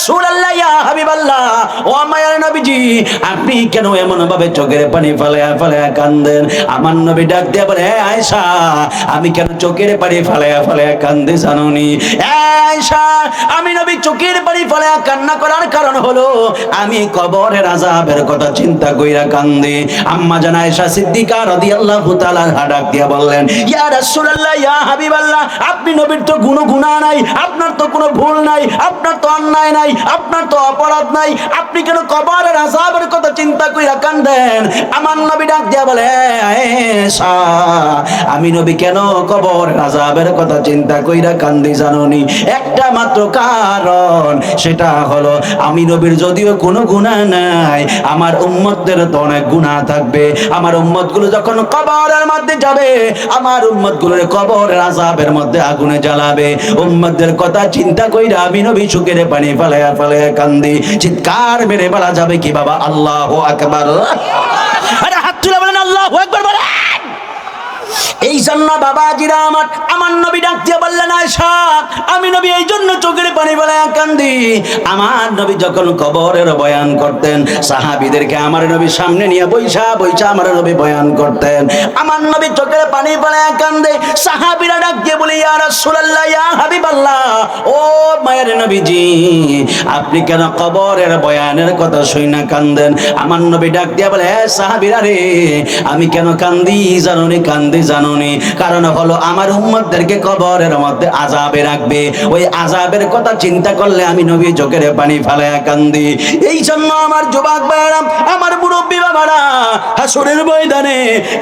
রাসূলুল্লাহ ইয়া হাবিবাল্লাহ, ও মায়ের নবীজি আপনি কেন এমন ভাবে চোখের পানি ফালায়া ফালায়া কান্দেন? আমার নবী ডাক দিয়ে বলে, হে আয়েশা আমি কেন চোখের পানি ফালায়া ফালায়া কান্দে জানোনি? আয়েশা আমি নবী চোখের পানি ফালায়া কান্না করার কারণ হলো আমি কবরের আযাবের কথা চিন্তা কইরা কান্দি। আম্মা জান আয়েশা সিদ্দিকা রাদিয়াল্লাহু তাআলা ডাক দিয়া বললেন, ইয়া রাসূলুল্লাহ ইয়া হাবিবাল্লাহ, আপনি নবীর তো কোনো গুনাহ নাই, আপনার তো কোনো ভুল নাই, আপনার তো অন্যায় নাই, আপনার তো অপরাধ নাই, আপনি কেন কবরের আযাবের কথা চিন্তা কইরা কান্দেন? আমার নবী ডাক দিয়া বলে, আয়েশা আমি নবী কেন কবরের আযাবের কথা চিন্তা কইরা কান্দি জানোনি? একটা মাত্র কারণ, সেটা হলো আমি নবীর যদিও কোনো গুনাহ নাই, আমার উম্মতদের তো অনেক গুনাহ থাকবে। আমার উম্মতগুলো যখন কবরের মধ্যে যাবে, আমার উম্মতগুলোর কবরের আযাবের মধ্যে আগুনে জ্বালাবে। উম্মতদের কথা চিন্তা কইরা আমি নবী চোখের পানি ফালায়া ফালায়া কান্দি। চিৎকার মেরে বলা যাবে কি বাবা আল্লাহু আকবার? আরে হাত তুলে বলেন আল্লাহু আকবার বলেন। এই জন্য বাবাজিরা আমার নবী ডাক দিয়ে বললেন, আয়েশা আমি নবী এই জন্য চোখের পানি ফেলায়া কান্দি। আমার নবী যখন কবরের বয়ান করতেন, সাহাবীদেরকে আমার নবী সামনে নিয়ে বইসা বইসা আমার নবী বয়ান করতেন। আমার নবী চোখের পানি ফেলায়া কান্দে। সাহাবীরা ডাক দিয়ে বলে, ইয়া রাসূলুল্লাহ ইয়া হাবিবাল্লাহ, ও মায়ের নবীজি আপনি কেন কবরের বয়ানের কথা শুইনা কান্দেন? আমার নবী ডাক দিয়ে বলে, হে সাহাবীরা রে আমি কেন কান্দি জানোনি? কান্দি জানোনি কারণ হলো আমার উম্মতদেরকে কবরের মধ্যে আযাবে রাখবে। ওই আযাবের কথা চিন্তা করলে আমি নবী চোখের পানি ফেলায়া কান্দি। এই জন্য আমার যুবক ভাইরা, আমার মুরব্বী বাবারা, হাসরের ময়দানে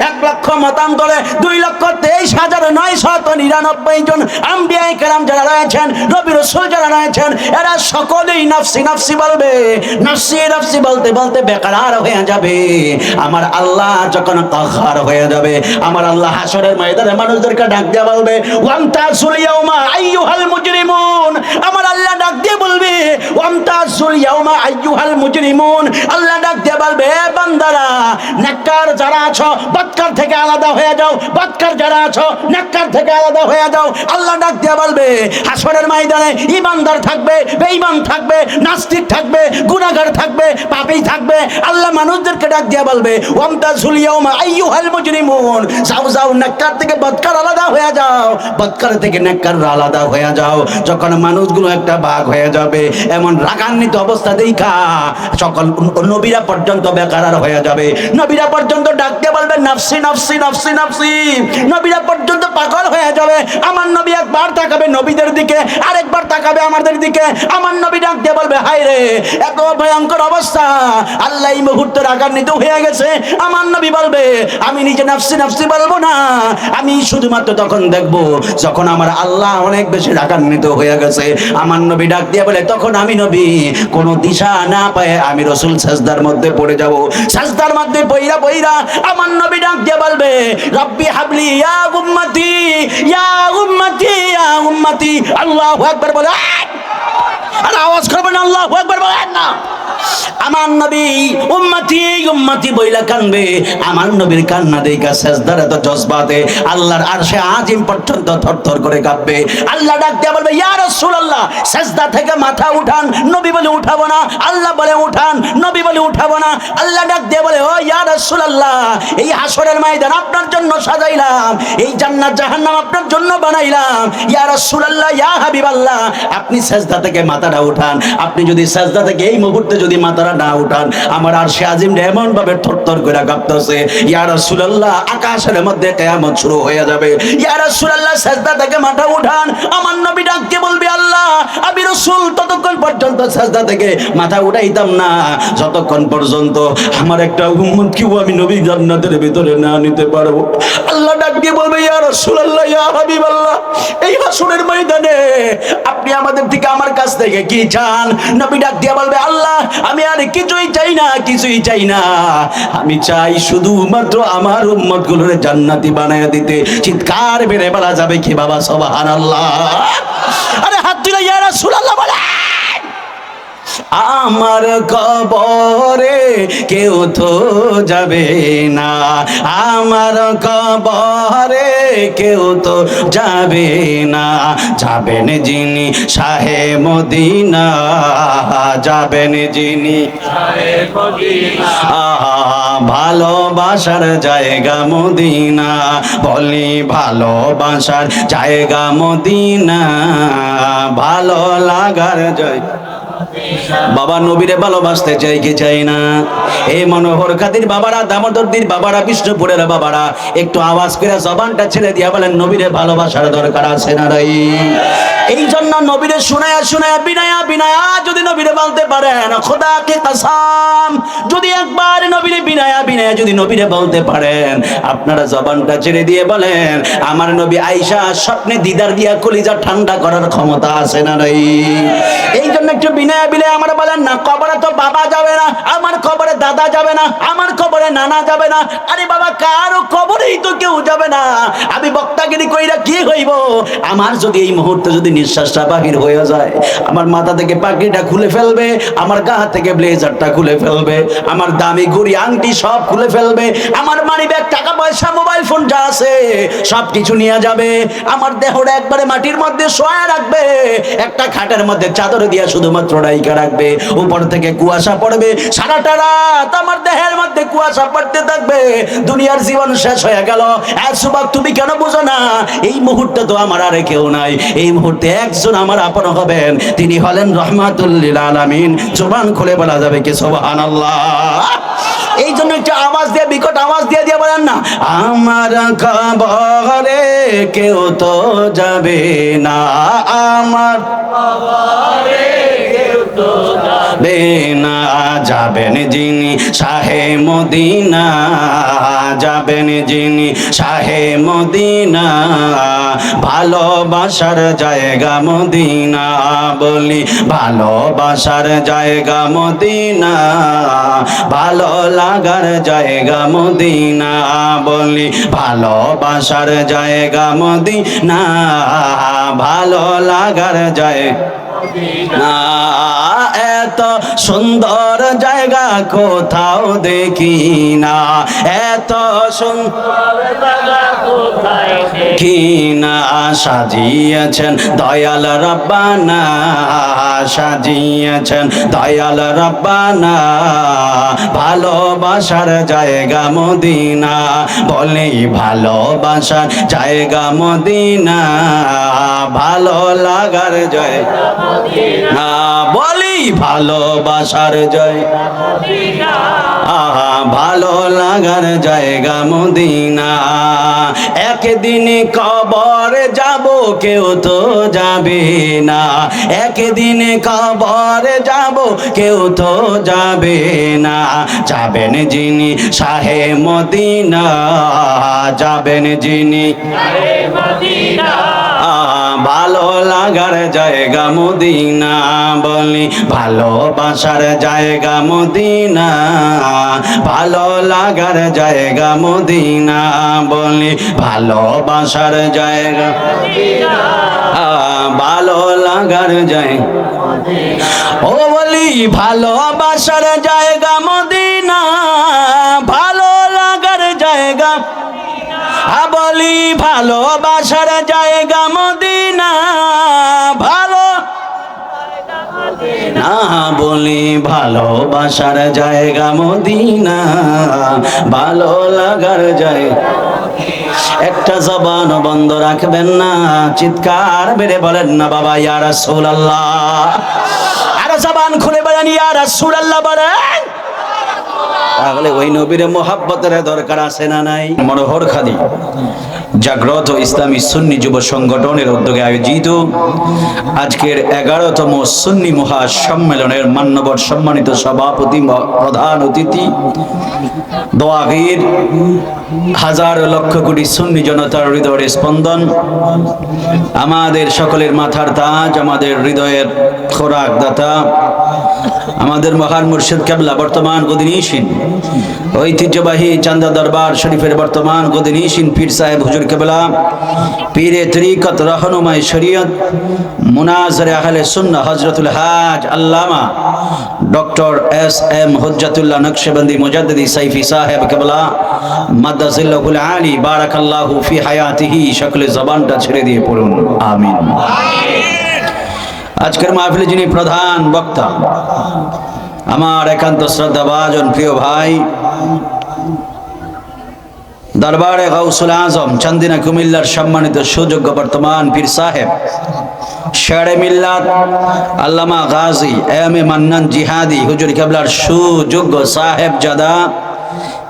1 লক্ষ মতান্তরে 2,23,999 জন আম্বিয়ায়ে কেরাম যারা রয়েছেন, নবী রাসূল যারা রয়েছেন, এরা সকলেই নাফসি নাফসি বলবে। নাফসি নাফসি বলতে বলতে বেকারার হয়ে যাবে। আমার আল্লাহ যখন কাহ্হার হয়ে যাবে, আমার আল্লাহ হাসরের ময়দানে মানুষদেরকে ডাক দিয়ে বলবে, ওয়ামতাজুল ইয়াউমা আইয়ুহাল মুজরিমুন। আমার আল্লাহ ডাক দিয়ে বলবে, ওয়ামতাজুল ইয়াউমা আইয়ুহাল মুজরিমুন। আল্লাহ ডাক দিয়ে বলবে, এ বান্দারা নেককার যারা আছো বদকার থেকে আলাদা হয়ে যাও, বদকার যারা আছো নেককার থেকে আলাদা হয়ে যাও। আল্লাহ ডাক দিয়ে বলবে, হাসরের ময়দানে ঈমানদার থাকবে, বেঈমান থাকবে, নাস্তিক থাকবে, গুনাহগার থাকবে, পাপী থাকবে। আল্লাহ মানুষদেরকে ডাক দিয়ে বলবে, ওয়ামতাজুল ইয়াউমা আইয়ুহাল মুজরিমুন। যাও যাও নেককার থেকে বদকার আলাদা হয়ে যাও, বদকার থেকে নেককার আলাদা হয়ে যাও। যখন মানুষগুলো একটা ভাগ হয়ে যাবে, এমন রাগান্বিত অবস্থা দেখা সকল নবীরা পর্যন্ত বেকারার হয়ে যাবে। নবীরা পর্যন্ত ডাক দিয়ে বলবে, নাফসি নাফসি নাফসি নাফসি। নবীরা পর্যন্ত পাগল হয়ে যাবে। আমার নবী একবার তাকাবে নবীদের দিকে, আরেকবার তাকাবে আমাদের দিকে। আমার নবী ডাক দিয়ে বলবে, হায় রে এত ভয়ঙ্কর অবস্থা, আল্লাহ এই মুহূর্তে রাগান্বিত হয়ে গেছে। আমার নবী বলবে, আমি নিজে নাফসি নাফসি বলবো না, আমি শুধুমাত্র তখন দেখবো যখন আমার আল্লাহ অনেক বেশি রাগান্বিত হয়ে গেছে। আমার নবী ডাক দিয়ে বলে, তখন আমি নবী কোনো দিশা না পায়ে আমি রাসূল সাজদার মধ্যে পড়ে যাব। সাজদার মধ্যে পইরা পইরা আমার নবী ডাক দিয়ে বলবে, রব্বি হাবলি ইয়া উম্মতি ইয়া উম্মতি ইয়া উম্মতি। আল্লাহু আকবার বলে, আর আওয়াজ করবেন আল্লাহু আকবার বলেন না। আমার নবী উম্মতি উম্মতি বইলা কানবে। আমার নবীর কান্না দেখা সাজদার এত জজবাতে আল্লাহর আরশে আজিম পর্যন্ত থরথর করে কাঁপবে। আল্লাহ ডাক দিয়ে বলবে, ইয়া রাসূলুল্লাহ সাজদা থেকে মাথা উঠান। নবী বলে উঠাবো না, আল্লাহ বলে উঠান, নবী বলে উঠাবো না। আল্লাহ ডাক দিয়ে বলে, ও ইয়া রাসূলুল্লাহ এই হাসরের ময়দান আপনার জন্য সাজাইলাম, এই জান্নাত জাহান্নাম আপনার জন্য বানাইলাম। ইয়া রাসূলুল্লাহ ইয়া হাবিবাল্লাহ আপনি সাজদা থেকে মাথাটা উঠান। আপনি যদি সাজদা থেকে এই মুহূর্তে যদি মাথাটা না উঠান, আমার আরশে আজিম এমন ভাবে থরথর করে কাঁপতেছে, ইয়া রাসূলুল্লাহ আকাশের মধ্যে কিয়ামত শুরু হয়ে যাবে। ইয়া রাসূলুল্লাহ সাজদা থেকে মাথা উঠান। আমার নবী ডাক দিয়ে বলবে, আল্লাহ আমি রাসূল ততক্ষণ পর্যন্ত সাজদা থেকে মাথা উঠাইতাম না যতক্ষণ পর্যন্ত আমার একটা উম্মতকেও আমি নবী জান্নাতের ভিতরে না নিতে পারবো। আল্লাহ ডাক দিয়ে বলবে, ইয়া রাসূলুল্লাহ ইয়া হাবিবাল্লাহ এই হাসরের ময়দানে আপনি আমাদের থেকে আমার কাছ থেকে কি চান? নবী ডাক দিয়ে বলবে, আল্লাহ আমি আর কিছুই চাই না, কিছুই চাই না, আমি চাই শুধুমাত্র আমার উম্মতগুলোর জান্নাতি বানায় দিতে। চিৎকার বেড়ে বলা যাবে কি বাবা সুবহানাল্লাহ? আরে হাত তুলে ইয়া রাসূলুল্লাহ বলেন। আমার কবরে কেউ তো যাবে না, আমার কবরে কেউ তো যাবে না, যাবেন যিনি শাহে মদিনা, যাবেন যিনি শাহে মদিনা। ভালোবাসার জায়গা মদিনা, বলি ভালোবাসার জায়গা মদিনা, ভালো লাগার জায়গা। বাবা নবীরে ভালোবাসতে চাই কি চাই না? এই মনোহর খাদির বাবারা, দামোদরদির বাবারা, বিষ্ণুপুরের বাবারা একটু আওয়াজ করে জবানটা ছেড়ে দিয়া বলেন নবীরে ভালোবাসার দরকার আছে না নাই? এই জন্য নবীরে শুনায়া শুনায়া বিনায়া বিনায়া যদি নবীরে বলতে পারেন, খোদাকে কসম, যদি একবার নবীরে বিনায়া বিনায়া যদি নবীরে বলতে পারেন, আপনারা জবানটা ছেড়ে দিয়ে বলেন আমার নবী আয়েশা স্বপ্নে দিদার দিয়া কলিজা ঠান্ডা করার ক্ষমতা আছে না নাই? এই জন্য একটু বিনায়া বিনায়া আমরা বলেন না, কবরে তো বাবা যাবে না, আমার কবরে দাদা যাবে না, আমার কবরে নানা যাবে না। আরে বাবা কারো কবরেই তো কেউ যাবে না, আমি বক্তাগিরি কইরা কি হইব? আমার যদি এই মুহূর্তে যদি নিঃশ্বাসটা বাহির হয়ে যায়, আমার মাথা থেকে পাগড়িটা খুলে ফেলবে, আমার গা থেকে ব্লেজারটা খুলে ফেলবে, আমার দামি ঘড়ি আংটি সব খুলে ফেলবে, আমার মানি ব্যাগ টাকা পয়সা মোবাইল ফোন যা আছে সব কিছু নিয়ে যাবে, আমার দেহটা একবারে মাটির মধ্যে শোয়া রাখবে, একটা খাটের মধ্যে চাদর দিয়া শুধুমাত্র রাইখা রাখবে, উপর থেকে কুয়াশা পড়বে, সারাটা রাত আমার দেহের মধ্যে কুয়াশা পড়তে থাকবে, দুনিয়ার জীবন শেষ হয়ে গেল। সুবহান, তুমি কেন বুঝো না? এই মুহূর্তে তো আমার আর কেউ নাই, এই মুহূর্তে একজন আমার আপন হবেন, তিনি হলেন রহমাতুল লিল আলামিন। জবান খুলে বলা যাবে কি সুবহানাল্লাহ? এই জন্য একটা আওয়াজ দিয়ে, বিকট আওয়াজ দিয়ে দিয়ে বলেন না, আমার কবরে কেউ তো যাবে না, আমার কবরে কেউ তো যাবে না, যাবেন যিনি শাহে মদিনা, যাবেন যিনি শাহে মদিনা, ভালোবাসার জায়গা মদিনা, বলি ভালোবাসার জায়গা মদিনা, ভালো লাগার জায়গা মদিনা, বলি ভালোবাসার জায়গা মদিনা, ভালো লাগার জায়গা না। এত সুন্দর জায়গা কোথাও দেখি না, এত সুন্দর জায়গা কোথাও দেখি না, সাজিয়েছেন দয়াল রব্বানা, সাজিয়েছেন দয়াল রব্বানা, ভালোবাসার জায়গা মদিনা, বলি ভালোবাসার জায়গা মদিনা, ভালো লাগার জায়গা মদিনা, বলি ভালোবাসার জায়গা মদিনা, ভালো লাগার জায়গা মদিনা। একদিন কবরে যাব কেউ তো যাবে না, একদিন কবরে যাব কেউ তো যাবে না, যাবেন যিনি শাহে মদিনা, যাবেন যিনি শাহে মদিনা, ভালো লাগার জায়গা মদিনা, বলি ভালোবাসার জায়গা মদিনা, ভালো লাগার জায়গা মদিনা, বলি ভালোবাসার জায়গা মদিনা, ভালো লাগার জায়গা মদিনা, ও বলি ভালোবাসার জায়গা মদিনা, ভালো লাগার জায়গা, বলি ভালোবাসার জায়গা মদিনা, ভালো না, বলি ভালোবাসার জায়গা মদিনা, ভালো লাগার জায়গা। একটা জবান বন্ধ রাখবেন না, চিৎকার বেড়ে বলেন না বাবা ইয়া রাসূলুল্লাহ, আর জবান খুলে বলেন ইয়া রাসূলুল্লাহ বলেন। তাহলে ওই নবীর মোহাব্বতের দরকার আছে না নাই? মনোহর খাদি জাগ্রত ইসলামী সুন্নি যুব সংগঠনের উদ্যোগে আয়োজিত আজকের 11তম সুন্নি মহাসম্মেলনের মান্যবর সম্মানিত সভাপতি, প্রধান অতিথি, দোয়াগীর হাজার লক্ষ কোটি সুন্নি জনতার হৃদয়ের স্পন্দন, আমাদের সকলের মাথার তাজ, আমাদের হৃদয়ের খোরাক দাতা, আমাদের মহান মুর্শিদ কেবলা বর্তমান গদিনীশীন ঐতিহ্যবাহী চান্দা দরবার শরীফের বর্তমান গদিনীশীন পীর সাহেব হুজুর কেবলা, পীরে তরিকত রহনুমায়ে শরীয়ত মুনাজির আহলে সুন্নাহ হযরতুল হাজ আল্লামা ডক্টর এস.এম. হুজ্জাতুল্লাহ নকশবন্দি মুজাদ্দিদি সাইফি সাহেব কেবলা মাদ্দাজিল্লাহুল আলী বারাকাল্লাহু ফি হায়াতিহি। সকলে জবানটা ছেড়ে দিয়ে পড়ুন আমিন। আজকের মাহফিলে যিনি প্রধান বক্তা, আমার একান্ত শ্রদ্ধাভাজন প্রিয় ভাই, দরবারে গাউসুল আজম চান্দিনা কুমিল্লার সম্মানিত সুযোগ্য বর্তমান পীর সাহেব শেরে মিল্লাত আল্লামা গাজী এম.এ. মান্নান জিহাদি হুজুর কেবলার সুযোগ্য সাহেব জাদা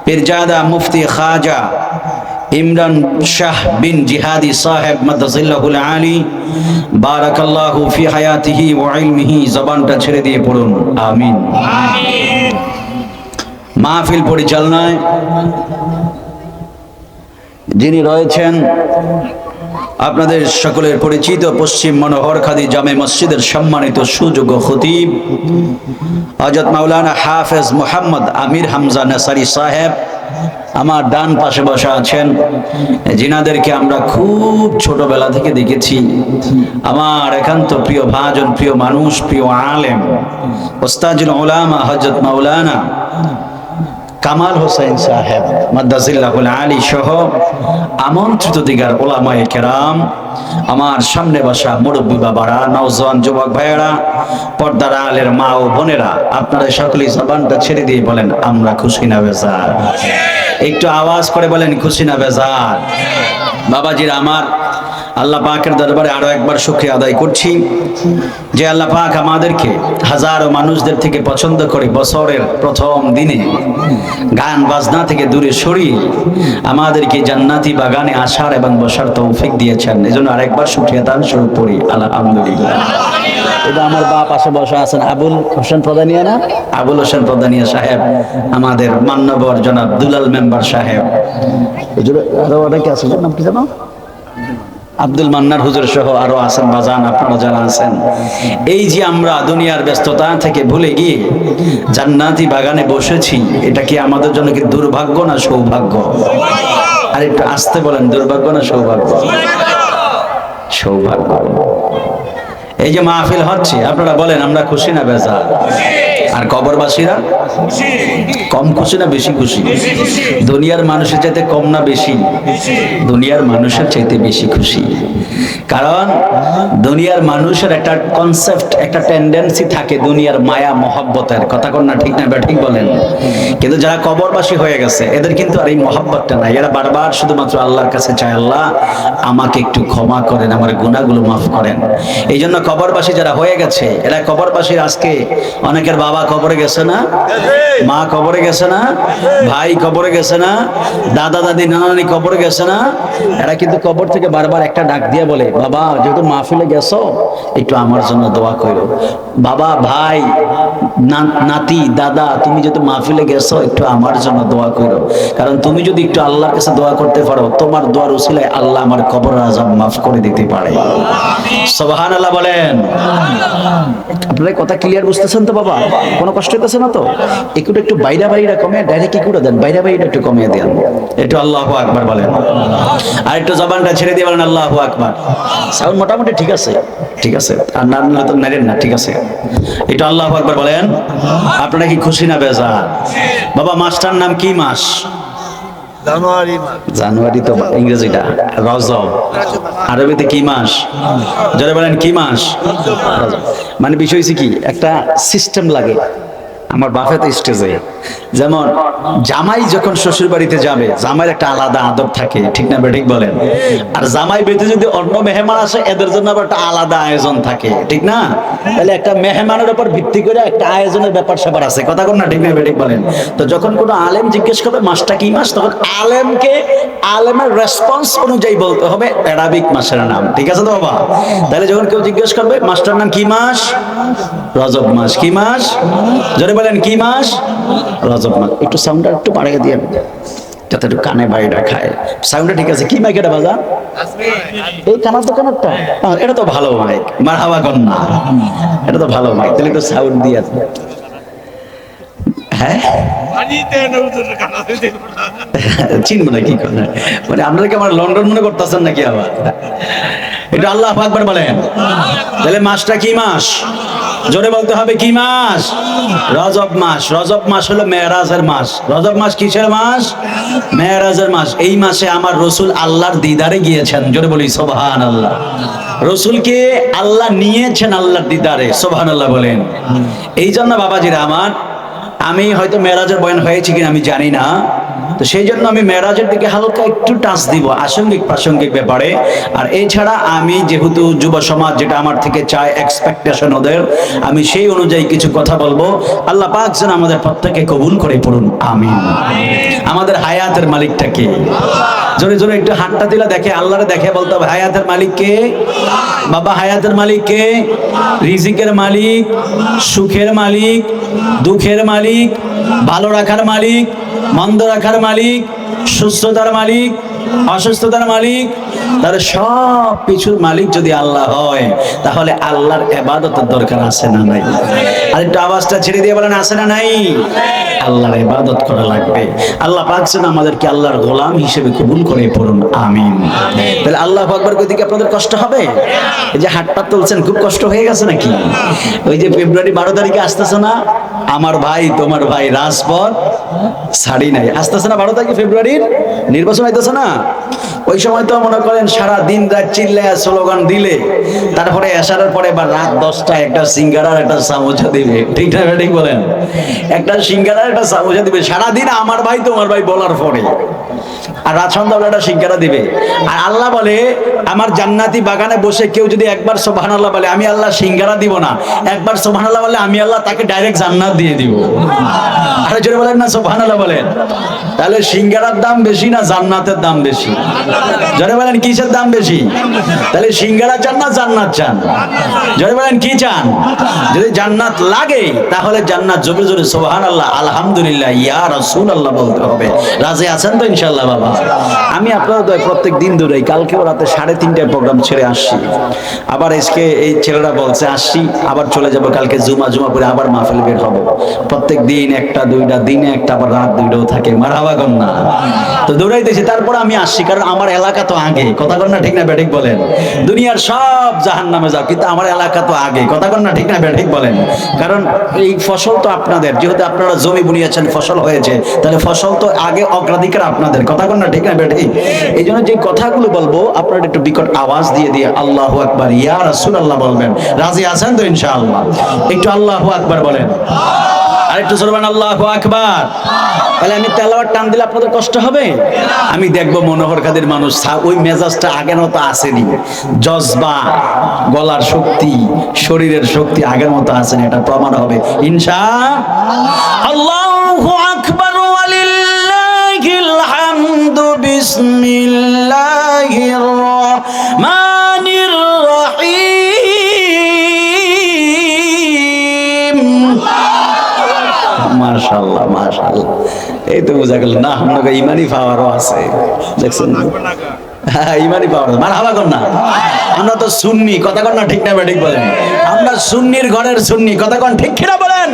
পীরজাদা মুফতি খাজা ইমরান শাহ বিন জিহাদি সাহেব মাদ্দাজিল্লাহুল আলী বারাকাল্লাহু ফি হায়াতিহি ওয়া ইলমিহি। জবানটা ছেড়ে দিয়ে পড়ুন আমিন। মাহফিল পরিচালনায় যিনি রয়েছেন আপনাদের সকলের পরিচিত পশ্চিম মনোহর খাদি জামে মসজিদের সম্মানিত সুযোগ্য খতিব হযরত মাওলানা হাফেজ মোহাম্মদ আমির হামজা নাসারি সাহেব আমার ডান পাশে বসা আছেন, যিনাদেরকে আমরা খুব ছোটবেলা থেকে দেখেছি। আমার একান্ত প্রিয় ভাজন, প্রিয় মানুষ, প্রিয় আলেম ওস্তাজুল উলামা হযরত মাওলানা কামাল হোসেন সাহেব মাদ্দাজিল্লাহুল আলী সহ আমন্ত্রিত দিগার ওলামায়ে কেরাম, আমার সামনে বসা মুরব্বী বাবারা, নওজোয়ান যুবক ভাইয়েরা, পর্দার আলের মা ও বোনেরা, আপনারা সকলেই জবানটা ছেড়ে দিয়ে বলেন আমরা খুশি না বেজার? একটু আওয়াজ করে বলেন খুশি না বেজার? বাবাজিরা আমার, আল্লাহ পাকের দরবারে আরো একবার শুকরিয়া আদায় করছি যে আল্লাহ পাক আমাদেরকে হাজারো মানুষদের থেকে পছন্দ করে বছরের প্রথম দিনে গান বাজনা থেকে দূরে সরিয়ে আমাদেরকে জান্নাতি বাগানে আসার এবং বসার তৌফিক দিয়েছেন। এজন্য আরেকবার শুকরিয়া দান শুরু করি আলহামদুলিল্লাহ। এটা আমার বাপ পাশে বসা আছেন আবুল হোসেন প্রধানিয়া, না আবুল হোসেন প্রধানিয়া সাহেব, আমাদের মান্যবর জনাব দুলাল মেম্বার সাহেব, আরো অনেকে আছেন, নাম কি জানো, আব্দুল মান্নার হুজুর সহ আরো আছেন বাজান, আপনারা যারা আছেন। এই যে আমরা দুনিয়ার ব্যস্ততা থেকে ভুলে গিয়ে জান্নাতি বাগানে বসেছি, এটা কি আমাদের জন্য কি দুর্ভাগ্য না সৌভাগ্য? আর একটু আসতে বলেন, দুর্ভাগ্য না সৌভাগ্য? সৌভাগ্য। এই যে মাহফিল হচ্ছে, আপনারা বলেন আমরা খুশি না বেজার? আর কবরবাসীরা কম খুশি না বেশি খুশি? দুনিয়ার মানুষের চাইতে কম না বেশি? দুনিয়ার মানুষের চাইতে বেশি খুশি। কারণ দুনিয়ার মানুষের একটা কনসেপ্ট, একটা টেন্ডেন্সি থাকে দুনিয়ার মায়া মহব্বতের, কথা কোন না ঠিক না ঠিক বলেন? কিন্তু যারা কবরবাসী হয়ে গেছে এদের কিন্তু আর এই মহব্বতটা নাই। এরা বারবার শুধুমাত্র আল্লাহর কাছে চায়, আল্লাহ আমাকে একটু ক্ষমা করেন, আমার গুনাহগুলো মাফ করেন। এই জন্য কবরবাসী যারা হয়ে গেছে, এরা কবরবাসীর আজকে অনেকের বাবা কবরে গেছে না, মা কবরে গেছে না, ভাই কবরে গেছে না, দাদা দাদি নানা নানি কবরে গেছে না, এরা কিন্তু কবর থেকে বারবার একটা ডাক দিয়ে বলে, বাবা যেহেতু মাহফিলে গেছো একটু আমার জন্য দোয়া করো। বাবা, ভাই, নাতি, দাদা, তুমি যেহেতু মাহফিলে গেছো একটু আমার জন্য দোয়া করো। কারণ তুমি যদি একটু আল্লাহর কাছে দোয়া করতে পারো, তোমার দোয়ার উসিলায় আল্লাহ আমার কবরের আযাব মাফ করে দিতে পারে। সুবহানাল্লাহ বলেন। আপনারা কথা ক্লিয়ার বুঝতেছেন তো বাবা? কোনো কষ্ট হইতেছে না তো? একটু বাইরা কমে ডাইরেক্ট কি করে দেন, বাইরা একটু কমিয়ে দেন, একটু আল্লাহু আকবার বলেন। আর একটু জবানটা ছেড়ে দিয়ে বলেন আল্লাহু আকবার। সাউন্ড মোটামুটি ঠিক আছে, ঠিক আছে, আর না তো নারেন না, ঠিক আছে, একটু আল্লাহু আকবার বলেন। আপনারা কি খুশি না বেজার? বাবা মাসটার নাম কি মাস? জানুয়ারি তো ইংরেজিটা, রজব আরবিতে কি মাস? যারা বলেন কি মাস? মানে বিষয় হচ্ছে কি, একটা সিস্টেম লাগে। আমার বাপে তো স্টেজে যেমন জামাই যখন শ্বশুর বাড়িতে যাবে, জামাইয়ের একটা আলাদা আদব থাকে, ঠিক না ঠিক বলেন? আর জামাই বেঁধে যদি অন্য মেহমান আসে, এদের জন্য আবার একটা আলাদা আয়োজন থাকে, ঠিক না? তাহলে একটা মেহমানের উপর ভিত্তি করে একটা আয়োজনের ব্যাপার স্যাপার আছে, কথা কোন না ঠিক না ঠিক বলেন? তো যখন কোনো আলেম জিজ্ঞেস করবে মাসটা কি মাস, তখন আলেমকে আলেমের রেসপন্স অনুযায়ী বলতে হবে অ্যারাবিক মাসের নাম, ঠিক আছে তো বাবা? তাহলে যখন কেউ জিজ্ঞেস করবে মাসটার নাম কি মাস, রজব মাস। কি মাস? জোরে বলেন কি মাস? রজব মাস। একটু সাউন্ডটা একটু বাড়িয়ে দিয়ে যাতে একটু কানে বাইরে খায়। সাউন্ডটা ঠিক আছে? কি মাইক এটা বাজা? এই কানার দোকানেরটা? এটা তো ভালো মাইক, মারহাবা কন্যা, এটা তো ভালো মাইক। তাহলে একটু সাউন্ড দিয়ে আছে। হ্যাঁ চিনবো না কি করে? মানে আপনারা কি আমার লন্ডন মনে করতেছেন নাকি আবার? এটা আল্লাহু আকবার বলেন। তাহলে মাসটা কি মাস? জোরে বলতে হবে, কি মাস? রজব মাস। রজব মাস হলো মেরাজের মাস। রজব মাস কিসের মাস? মেরাজের মাস। এই মাসে আমার রসুল আল্লাহর দিদারে গিয়েছেন। জোরে বলি সুবহানাল্লাহ। রসুলকে আল্লাহ নিয়েছেন আল্লাহর দিদারে, সুবহানাল্লাহ বলেন। এই জন্য বাবাজিরা আমার, আমি হয়তো মেরাজের বয়ান হয়েছে কিনা আমি জানি না, তো সেই জন্য আমি মেরাজের দিকে হালকা একটু টাচ দিব আসাঙ্গিক প্রাসঙ্গিক ব্যাপারে। আর এছাড়া আমি যেহেতু যুব সমাজ যেটা আমার থেকে চায়, এক্সপেকটেশন ওদের, আমি সেই অনুযায়ী কিছু কথা বলবো। আল্লাহ পাক যেন আমাদের প্রত্যেককে কবুল করে পড়ুন, আমিন। আমাদের হায়াতের মালিকটা কে? জোরে জোরে একটু হাতটা দিলে দেখে, আল্লাহরে দেখে বলতে হবে হায়াতের মালিক কে? বাবা হায়াতের মালিক কে? রিজিকের মালিক, সুখের মালিক, দুঃখের মালিক, ভালো রাখার মালিক, মন্দ রাখার মালিক, সুস্থতার মালিক, অসুস্থতার মালিক, তার সব কিছুর মালিক যদি আল্লাহ হয়, তাহলে আল্লাহর ইবাদতের দরকার আছে না নাই? আর একটু আওয়াজটা ছেড়ে দিয়ে বলেন, আছে না নাই? আল্লাহর ইবাদত করা লাগবে। আল্লাহ পাক যেন আমাদেরকে আল্লাহর গোলাম হিসেবে কবুল করে পড়ুন, আমিন। তাহলে আল্লাহু আকবার কইতে কি আপনাদের কষ্ট হবে? এই যে হাতটা তুলছেন, খুব কষ্ট হয়ে গেছে নাকি? ওই যে ফেব্রুয়ারি 12 তারিখে আসতেছে না, আমার ভাই তোমার ভাই রাজপথ ছাড়ি নাই, আসতেছে না 12 তারিখে ফেব্রুয়ারির নির্বাচন হইতেছে না? ওই সময় তো মনে করেন সারা দিন রাত চিল্লায় স্লোগান দিলে, তারপরে এশারের পরে বা রাত 10টায় একটা সিঙ্গারার একটা সামোসা দিবে, ঠিক না ঠিক বলেন? একটা সিঙ্গারার একটা সামোসা দিবে সারাদিন আমার ভাই তোমার ভাই বলার পরে, আর রাত সন্ধ্যাবেলা একটা সিঙ্গারা দিবে। আর আল্লাহ বলে আমার জান্নাতি বাগানে বসে কেউ যদি একবার সুবহানাল্লাহ বলে, আমি আল্লাহ সিঙ্গারা দিব না, একবার সুবহানাল্লাহ বলে আমি আল্লাহ তাকে ডাইরেক্ট জান্নাত দিয়ে দিব। আরে জোরে বলেন না সুবহানাল্লাহ বলেন। তাহলে সিঙ্গারার দাম বেশি না জান্নাতের দাম বেশি? জোরে বলেন কিসের দাম বেশি? তাহলে সিঙ্গারা চান না জান্নাত চান? জোরে বলেন কি চান? যদি জান্নাত লাগে তাহলে জান্নাত জোরে জোরে সুবহানাল্লাহ, আলহামদুলিল্লাহ, ইয়া রাসূলুল্লাহ বলতে হবে। রাজি আছেন তো ইনশাআল্লাহ? বাবা আমি আপনার প্রত্যেক দিন দূরেই, কালকেও রাতে 3:30টায় প্রোগ্রাম ছেড়ে আসছি, আবার আজকে এই ছেলেরা বলছে আসছি, আবার চলে যাব কালকে জুমা করে আবার মাহফিল বের হবো। প্রত্যেক দিন একটা দুইটা, দিনে একটা, আবার রাত 2টাও থাকে, মারহাবা কন্যা। তো দৌড়াইতেছি, তারপর আমি আসছি, কারণ আমার এলাকা তো আগে, কথা কন্যা ঠিক না ব্যাঠিক বলেন? দুনিয়ার সব জাহান্নামে যাও, কিন্তু আমার এলাকা তো আগে, কথা কন্যা ঠিক না ব্যাঠিক বলেন? কারণ এই ফসল তো আপনাদের, যেহেতু আপনারা জমি বুনিয়েছেন, ফসল হয়েছে, তাহলে ফসল তো আগে অগ্রাধিকার আপনাদের, কথা কন্যা ঠিক না ব্যাঠিক? এই জন্য যে কথাগুলো বলবো আপনারা একটু বিকট আওয়াজ দিয়ে দিয়ে আল্লাহু আকবার, ইয়া রাসূলুল্লাহ বলবেন। রাজি আছেন তো ইনশাআল্লাহ? একটু আল্লাহু আকবার বলেন, আর একটু জোরে বলেন আল্লাহু আকবার। তাহলে আমি তেলাওয়াত টান দিলে আপনাদের কষ্ট হবে? আমি দেখবো মনোহর কাদের মানুষ ওই মেজাজটা আগের মতো আসেনি, জজবা, গলার শক্তি, শরীরের শক্তি আগের মতো আসেনি, এটা প্রমাণ হবে ইনশাআল্লাহ। আল্লাহু আকবার ওয়ালিল্লাহিল হামদু, বিসমিল্লাহির রহমানির রহিম। মাশাআল্লাহ মাশাআল্লাহ, এই তো বোঝা গেল না আপনাকে ইমানি পাওয়ারও আছে, দেখছেন? হ্যাঁ ইমানি পাওয়ার, মারহাবা কন্যা। আমরা তো সুন্নি, কথা কন না ঠিক না ঠিক বলেন? আমরা সুন্নির ঘরের সুন্নি, কথা কন ঠিক কিনা বলেন?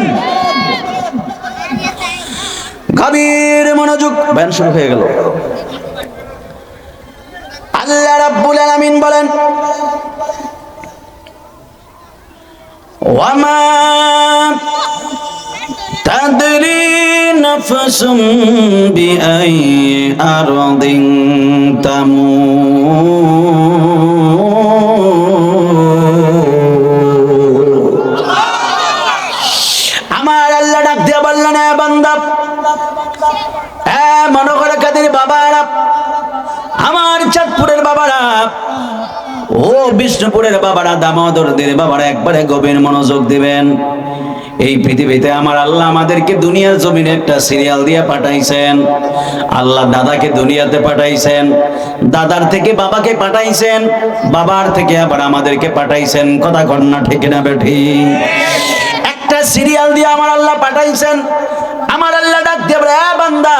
গভীর মনোযোগ, বয়ান শুরু হয়ে গেল। আল্লাহ রাব্বুল আলামিন বলেন, ওয়ামা তাদরি নাফসুম বিআই আরদিন তামুত। আমার আল্লাহ ডাক দিয়া বললেন, এ বান্দা, এ মনোহর কাদের বাবারা, আমার চাঁদপুরের বাবারা, ও বিষ্ণুপুরের বাবারা, দামোদরদের বাবারা, একবারে গভীর মনোযোগ দিবেন। এই পৃথিবীতে আমার আল্লাহ আমাদেরকে দুনিয়ার জমিনে একটা সিরিয়াল দিয়ে পাঠাইছেন। আল্লাহ দাদাকে দুনিয়াতে পাঠাইছেন, দাদার থেকে বাবাকে পাঠাইছেন, বাবার থেকে আবার আমাদেরকে পাঠাইছেন, কথা কন্যা ঠিক না বেঠি? একটা সিরিয়াল দিয়ে আমার আল্লাহ পাঠাইছেন। আমার আল্লাহ ডাক দিয়ে বলে, এ বান্দা,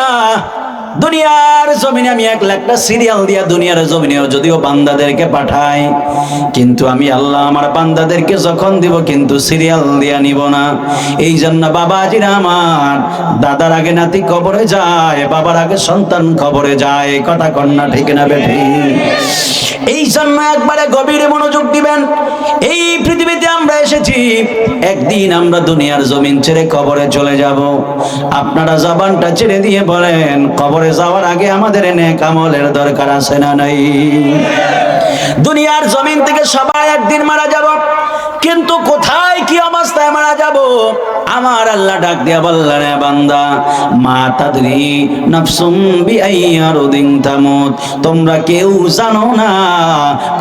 দুনিয়ার জমিনে আমি 1 লাখটা সিরিয়াল দিয়া দুনিয়ার জমিনেও যদিও বান্দাদেরকে পাঠাই, কিন্তু আমি আল্লাহ আমার বান্দাদেরকে যখন দিব কিন্তু সিরিয়াল দিয়া নিব না। এই জন্য বাবাজিরা আমার, দাদার আগে নাতি কবরে যায়, বাবার আগে সন্তান কবরে যায়। কথা কন্যা ঠিক না বেঠি? এই জন্য একবারে গভীরে মনোযোগ দিবেন। এই পৃথিবীতে আমরা এসেছি, একদিন আমরা দুনিয়ার জমিন ছেড়ে কবরে চলে যাব। আপনারা জবানটা ছেড়ে দিয়ে বলেন, কবরে যাওয়ার আগে আমাদের নেক আমলের দরকার আছে না নাই? দুনিয়ার জমিন থেকে সবাই একদিন মারা যাব, কিন্তু কোথায় কি অবস্থায় মারা যাব? আমার আল্লাহ ডাক দিয়া বললেন, রে বান্দা, মা তাদরি নাফসুম বিআইয়ি আরদিন তামুত, তোমরা কেউ জানো না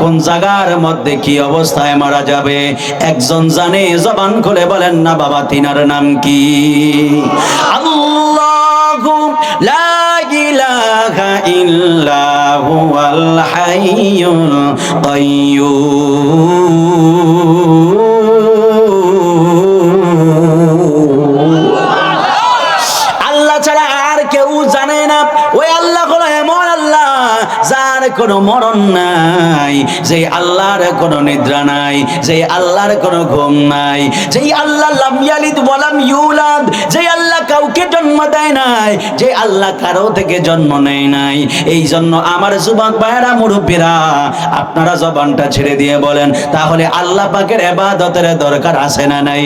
কোন জায়গার মধ্যে কি অবস্থায় মারা যাবে। একজন জানে, জবান খুলে বলেন না বাবা, তিনার নাম কি? আল্লাহু লা ইলাহা ইল্লা হুয়াল হাইয়ুল কাইয়্যুম। আল্লাহ ছাড়া আর কেউ জানে না। ওই আল্লাহ হলো এমন আল্লাহ যার কোনো মরণ নাই, যে আল্লাহর কোনো নিদ্রা নাই, যে আল্লাহর কোনো ঘুম নাই, যে আল্লাহ লাম ইয়ালিদ ওয়া লাম ইউলাদ, যে আল্লাহ কাউকে জন্ম দেয় নাই, যে আল্লাহ কারো থেকে জন্ম নেয় নাই। এই জন্য আমার যুবক ভাইরা, মুরব্বীরা, আপনারা জবানটা ছেড়ে দিয়ে বলেন, তাহলে আল্লাহ পাকের ইবাদতের দরকার আছে না নাই?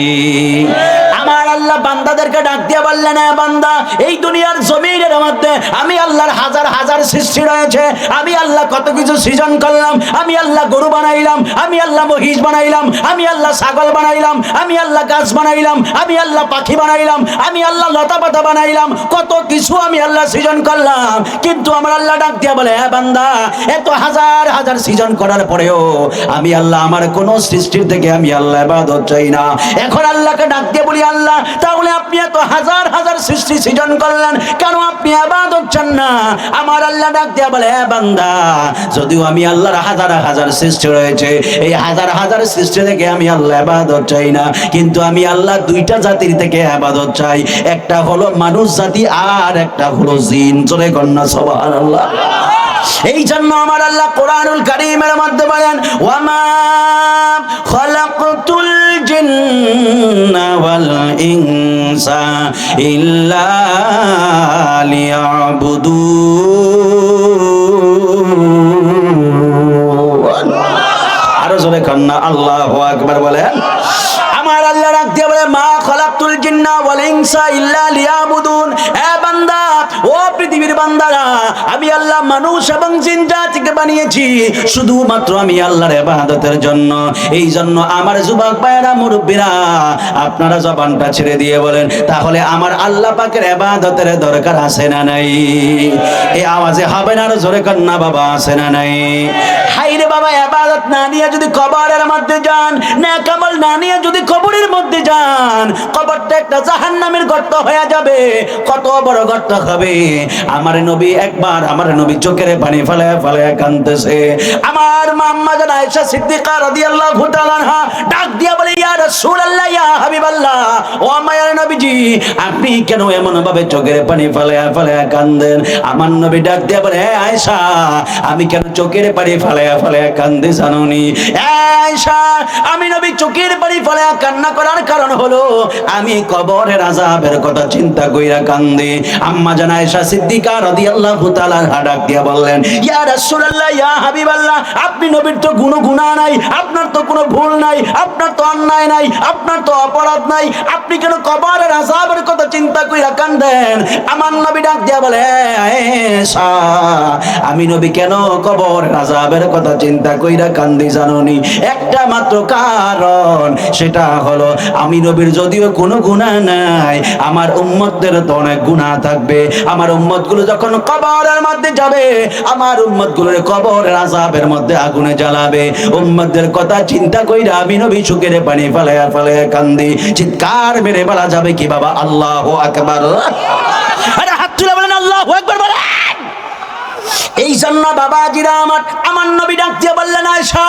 আমার আল্লাহ বান্দাদেরকে ডাক দিয়ে বললেন, না বান্দা, এই দুনিয়ার জমিনের মধ্যে আমি আল্লাহর হাজার হাজার সৃষ্টি রয়েছে। আমি আল্লাহ কত কিছু সৃজন করলাম। আমি আল্লাহ গরু বানাইলাম, আমি আল্লাহ মহিষ বানাইলাম, আমি আল্লাহ ছাগল বানাইলাম, আমি আল্লাহ গাছ বানাইলাম, আমি আল্লাহ পাখি বানাইলাম, আমি আল্লাহ লতা পাতা বানাইলাম, কত কিছু আমি আল্লাহ সৃজন করলাম। কিন্তু আমার আল্লাহ ডাক দিয়া বলে, হ্যাঁ বান্দা, এত হাজার হাজার সৃজন করার পরেও আমি আল্লাহ আমার কোন সৃষ্টির থেকে আমি আল্লাহ ইবাদত চাই না। এখন আল্লাহকে ডাক দিয়ে বলি, আল্লাহ, তাহলে আপনি এত হাজার হাজার সৃষ্টি সৃজন করলেন, কেন আপনি ইবাদত চান না? আমার আল্লাহ ডাক দিয়া বলে, হ্যাঁ বান্দা, যদিও আমি আল্লাহর হাজার হাজার সৃষ্টি রয়েছে, এই হাজার হাজার সৃষ্টি থেকে আমি আল্লাহ ইবাদত চাই না, কিন্তু আমি আল্লাহ দুইটা জাতির থেকে ইবাদত চাই। একটা হলো মানুষ জাতি, আর একটা হলো জিন। জোরে কন্যা সুবহানাল্লাহ। এই জন্য আমার আল্লাহ কোরআনুল কারীমের মধ্যে বলেন, ওয়ামা খালাকতুল জিন্না ওয়াল ইনসা ইল্লা লিয়াবুদুন। আরো জোরে কন্যা আল্লাহু আকবার বলেন। আমার আল্লাহ ডাক দিয়ে বলে, মা খালাকতুল জিন্না ওয়াল ইনসা ইল্লা লিয়াবুদুন। এ বান্দা, ও পৃথিবীর বান্দারা, আমি আল্লাহ মানুষ এবং জিন জাতিকে বানিয়েছি শুধুমাত্র আমি আল্লাহর ইবাদতের জন্য। এই জন্য আমার যুবক ভাইরা, মুরব্বীরা, আপনারা জবানটা ছেড়ে দিয়ে বলেন, তাহলে আমার আল্লাহ পাকের ইবাদতের দরকার আছে না নাই? এই আওয়াজে হবে না? জোরে কন্যা বাবা, আছে না নাই? হাইরে বাবা, ইবাদত না নিয়ে যদি কবরের মধ্যে যান, নেক আমল না নিয়ে যদি কবরের মধ্যে যান, কবরটা একটা জাহান্নামের গর্ত হয়ে যাবে। কত বড় গর্ত হবে! আমার নবী একবার, আমার নবী চোখের পানি ফেলে ফেলে কাঁদতেছে। আমার আম্মা জান আয়েশা সিদ্দিকা রাদিয়াল্লাহু তাআলা আনহা ডাক দিয়া বলে, ইয়া রাসূলুল্লাহ, ইয়া হাবিবাল্লাহ, ও মায়ের নবীজি, আপনি কেন এমন ভাবে চোখের পানি ফেলে ফেলে কাঁদেন? আমার নবী ডাক দিয়া বলে, হে আয়েশা, আমি কেন চোখের পানি ফেলে ফেলে কাঁদতে জানোনি? আয়েশা, আমি নবী চোখের পানি ফেলে কান্না করার কারণ হলো আমি কবরের আযাবের কথা চিন্তা কইরা কান্দি। আম্মা জান আয়েশা সিদ্দিকা রাদিয়াল্লাহু তাআলা ডাক দিয়া বললেন, ইয়া রাসূলুল্লাহ, ইয়া হাবিবাল্লাহ, আপনি নবীর তো কোনো গুনাহ নাই, আপনার তো কোনো ভুল নাই, আপনার তো অন্যায় নাই, আপনার তো অপরাধ নাই, আপনি কেন কবরের আযাবের কথা চিন্তা কইরা কান্দেন? আমার নবী ডাক দিয়া বলে, আয়েশা, আমি নবী কেন কবরের আযাবের কথা চিন্তা কইরা কান্দি জানোনি? একটা মাত্র কারণ, সেটা হলো আমি নবীর যদিও কোনো গুনাহ নাই, আমার উম্মতদের তো অনেক গুনাহ থাকবে। আমার উম্মতগুলো যখন কবরের মধ্যে যাবে, আমার উম্মতগুলোর কবরের আযাবের মধ্যে আগুনে জ্বালাবে। উম্মতদের কথা চিন্তা কইরা আমি নবী চোখের পানি ফেলায়া ফেলায়া কান্দি। চিৎকার মেরে বলা যাবে কি বাবা? আল্লাহু আকবার। আরে হাত তুলে বলেন আল্লাহু আকবার বলেন। এই জন্য বাবাজিরা আমার নবী ডাক দিয়ে বললেন, আয়েশা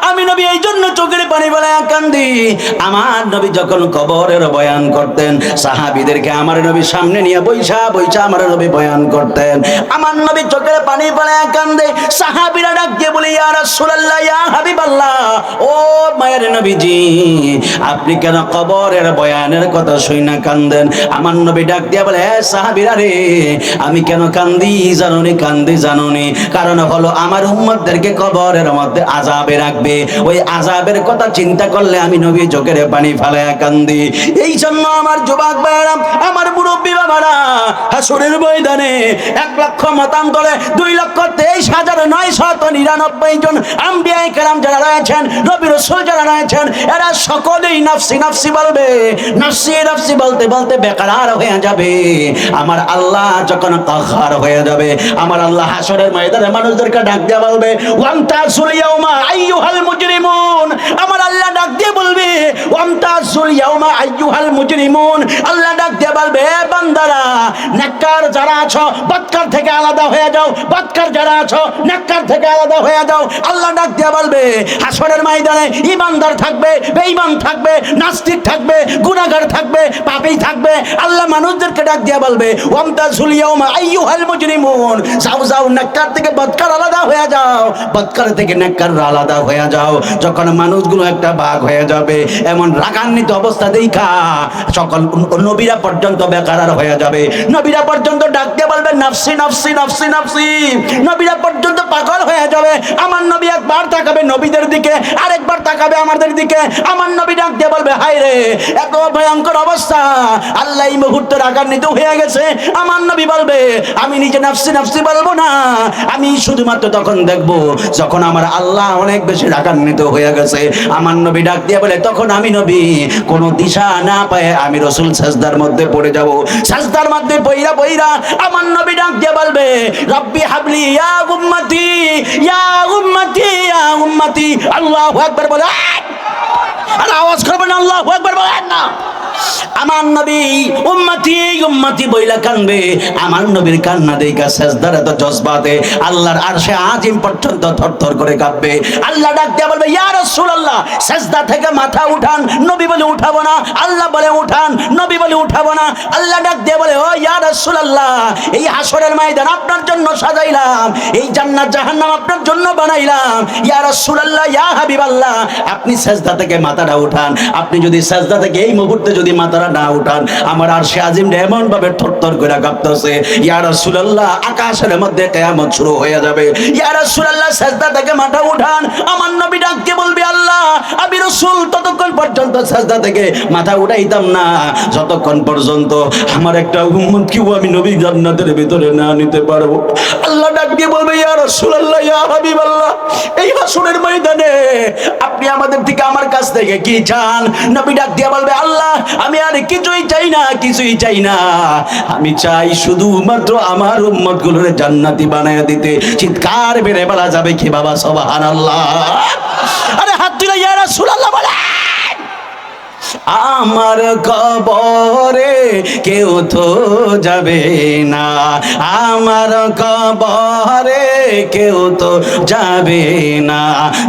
আমি নবী এই জন্য চোখের পানি ফেলে কান্দি। আমার নবী যখন কবরের বয়ান করতেন, সাহাবীদেরকে আমার নবী সামনে নিয়ে বৈশা আমার নবী বয়ান করতেন। আমার নবী চোখের পানি ফেলে কান্দে। সাহাবীরা ডাক দিয়ে বলে, ইয়া রাসূলুল্লাহ, ইয়া হাবিবাল্লাহ, ও মায়ের নবীজি, আপনি কেন কবরের বয়ানের কথা শুনে কান্দেন? আমার নবী ডাক দিয়ে বলে, হে সাহাবীরা রে, আমি কেন কান্দি জানুনি? কারণ হলো আমার উম্মতদেরকে কবরের মধ্যে আযাবে রাখবে। ওই আযাবের কথা চিন্তা করলে আমি নবী চোখের পানি ফেলায়া কান্দি। এই জন্য আমার যুবক ভাইরা, আমার মুরব্বী বাবারা, হাসরের ময়দানে 1 লক্ষ মতান্তরে 2,23,999 জন আম্বিয়ায়ে কেরাম যারা রয়েছেন, নবী রাসূল যারা রয়েছেন, এরা সকলেই নাফসি নাফসি বলবে। নাফসি নাফসি বলতে বলতে বেকার হয়ে যাবে। আমার আল্লাহ যখন কাহার হয়ে যাবে, আমার আল্লাহ হাসরের ময়দানে মানুষদেরকে ডাক দিয়ে বলবে, ওয়ামতাজুল ইয়াউমা আইয়ুহাল মুজরিমুন। আমার আল্লাহ ডাক দিয়ে বলবে, ওয়ামতাজুল ইয়াউমা আইয়ুহাল মুজরিমুন। আল্লাহ ডাক দিয়ে বলবে, হে বান্দারা, নেককার যারা আছো বদকার থেকে আলাদা হয়ে যাও, বদকার যারা আছো নেককার থেকে আলাদা হয়ে যাও। আল্লাহ ডাক দিয়ে বলবে, হাসরের ময়দানে ঈমানদার থাকবে, বেঈমান থাকবে, নাস্তিক থাকবে, গুনাহগার থাকবে, পাপী থাকবে। আল্লাহ মানুষদেরকে ডাক দিয়ে বলবে, ওয়ামতাজুল ইয়াউমা আইয়ুহাল মুজরিমুন। যাও যাও, নেককার থেকে বদকার আলাদা হয়ে যাও, বদকার থেকে নেককার আলাদা হয়ে যাও। যখন মানুষগুলো একটা ভাগ হয়ে যাবে, এমন রাগান্বিত অবস্থা দেখা সকল নবীরা পর্যন্ত বেকার হয়ে যাবে। নবীরা পর্যন্ত ডাক দিয়ে বলবে, নাফসি নাফসি নাফসি নাফসি। নবীরা পর্যন্ত পাগল হয়ে যাবে। আমার নবী একবার তাকাবে নবীদের দিকে, আরেকবার তাকাবে আমাদের দিকে। আমার নবী ডাক দিয়ে বলবে, হায় রে, এত ভয়ঙ্কর অবস্থা, আল্লাহ এই মুহূর্তে রাগান্বিত হয়ে গেছে। আমার নবী বলবে, আমি নিজে নাফসি নাফসি বলবো না, আমি শুধুমাত্র তখন দেখবো যখন আমার আল্লাহ অনেক বেশি রাগান্বিত হয়ে গেছে। আমার নবী ডাক দিয়ে বলে, তখন আমি নবী কোনো দিশা না পায়ে আমি রাসূল সাজদার মধ্যে পড়ে যাব। সাজদার মধ্যে পইরা আমার নবী ডাক দিয়ে বলবে, রব্বি হাবলি ইয়া উম্মতি ইয়া উম্মতি ইয়া উম্মতি। আল্লাহু আকবার বলে, আর আওয়াজ করবেন আল্লাহু আকবার বলেন না। আমার নবী উম্মতি উম্মতি বইলা কানবে। আমার নবীর কান্না দেখা সাজদার এত জজবাতে আল্লাহর আরশে আজিম পর্যন্ত থরথর করে কাঁপবে। আল্লাহ ডাক দিয়ে বলবে, ইয়া রাসূলুল্লাহ, সাজদা থেকে মাথা উঠান। নবী বলে উঠাবো না, আল্লাহ বলে উঠান, নবী বলে উঠাবো না। আল্লাহ ডাক দিয়ে বলে, ও ইয়া রাসূলুল্লাহ, এই হাসরের ময়দান আপনার জন্য সাজাইলাম, এই জান্নাত জাহান্নাম আপনার জন্য বানাইলাম। ইয়া রাসূলুল্লাহ, ইয়া হাবিবাল্লাহ, আপনি সাজদা থেকে মাথাটা উঠান। আপনি যদি সাজদা থেকে এই মুহূর্তে যদি মাথাটা না উঠান, আমার আরশে আজিম এমন ভাবে থরথর করে কাঁপতেছে, ইয়া রাসূলুল্লাহ, আকাশের মধ্যে কিয়ামত শুরু হয়ে যাবে। ইয়া রাসূলুল্লাহ, সাজদা থেকে মাথা উঠান। আমার নবী ডাক দিয়ে বলবে, আল্লাহ, আমি রাসূল ততক্ষণ পর্যন্ত সাজদা থেকে মাথা উঠাইতাম না যতক্ষণ পর্যন্ত আমার একটা উম্মতকেও আমি নবী জান্নাতের ভিতরে না নিতে পারবো। আল্লাহ ডাক দিয়ে বলবে, ইয়া রাসূলুল্লাহ, ইয়া হাবিবাল্লাহ, এই হাসরের ময়দানে আপনি আমাদের থেকে আমার কাছ থেকে কি চান? নবী ডাক দিয়ে বলবে, আল্লাহ, আমি আর কিছুই চাই না, কিছুই চাই না, আমি চাই শুধুমাত্র আমার উম্মতগুলোরে জান্নাতি বানায়া দিতে। চিৎকার বেড়ে বলা যাবে কি বাবা? সুবহানাল্লাহ। আরে হাত তুলে ইয়া রাসূলুল্লাহ বলে, আমার কবরে কেউ তো যাবে না, আমার কবরে কেউ তো যাবে না,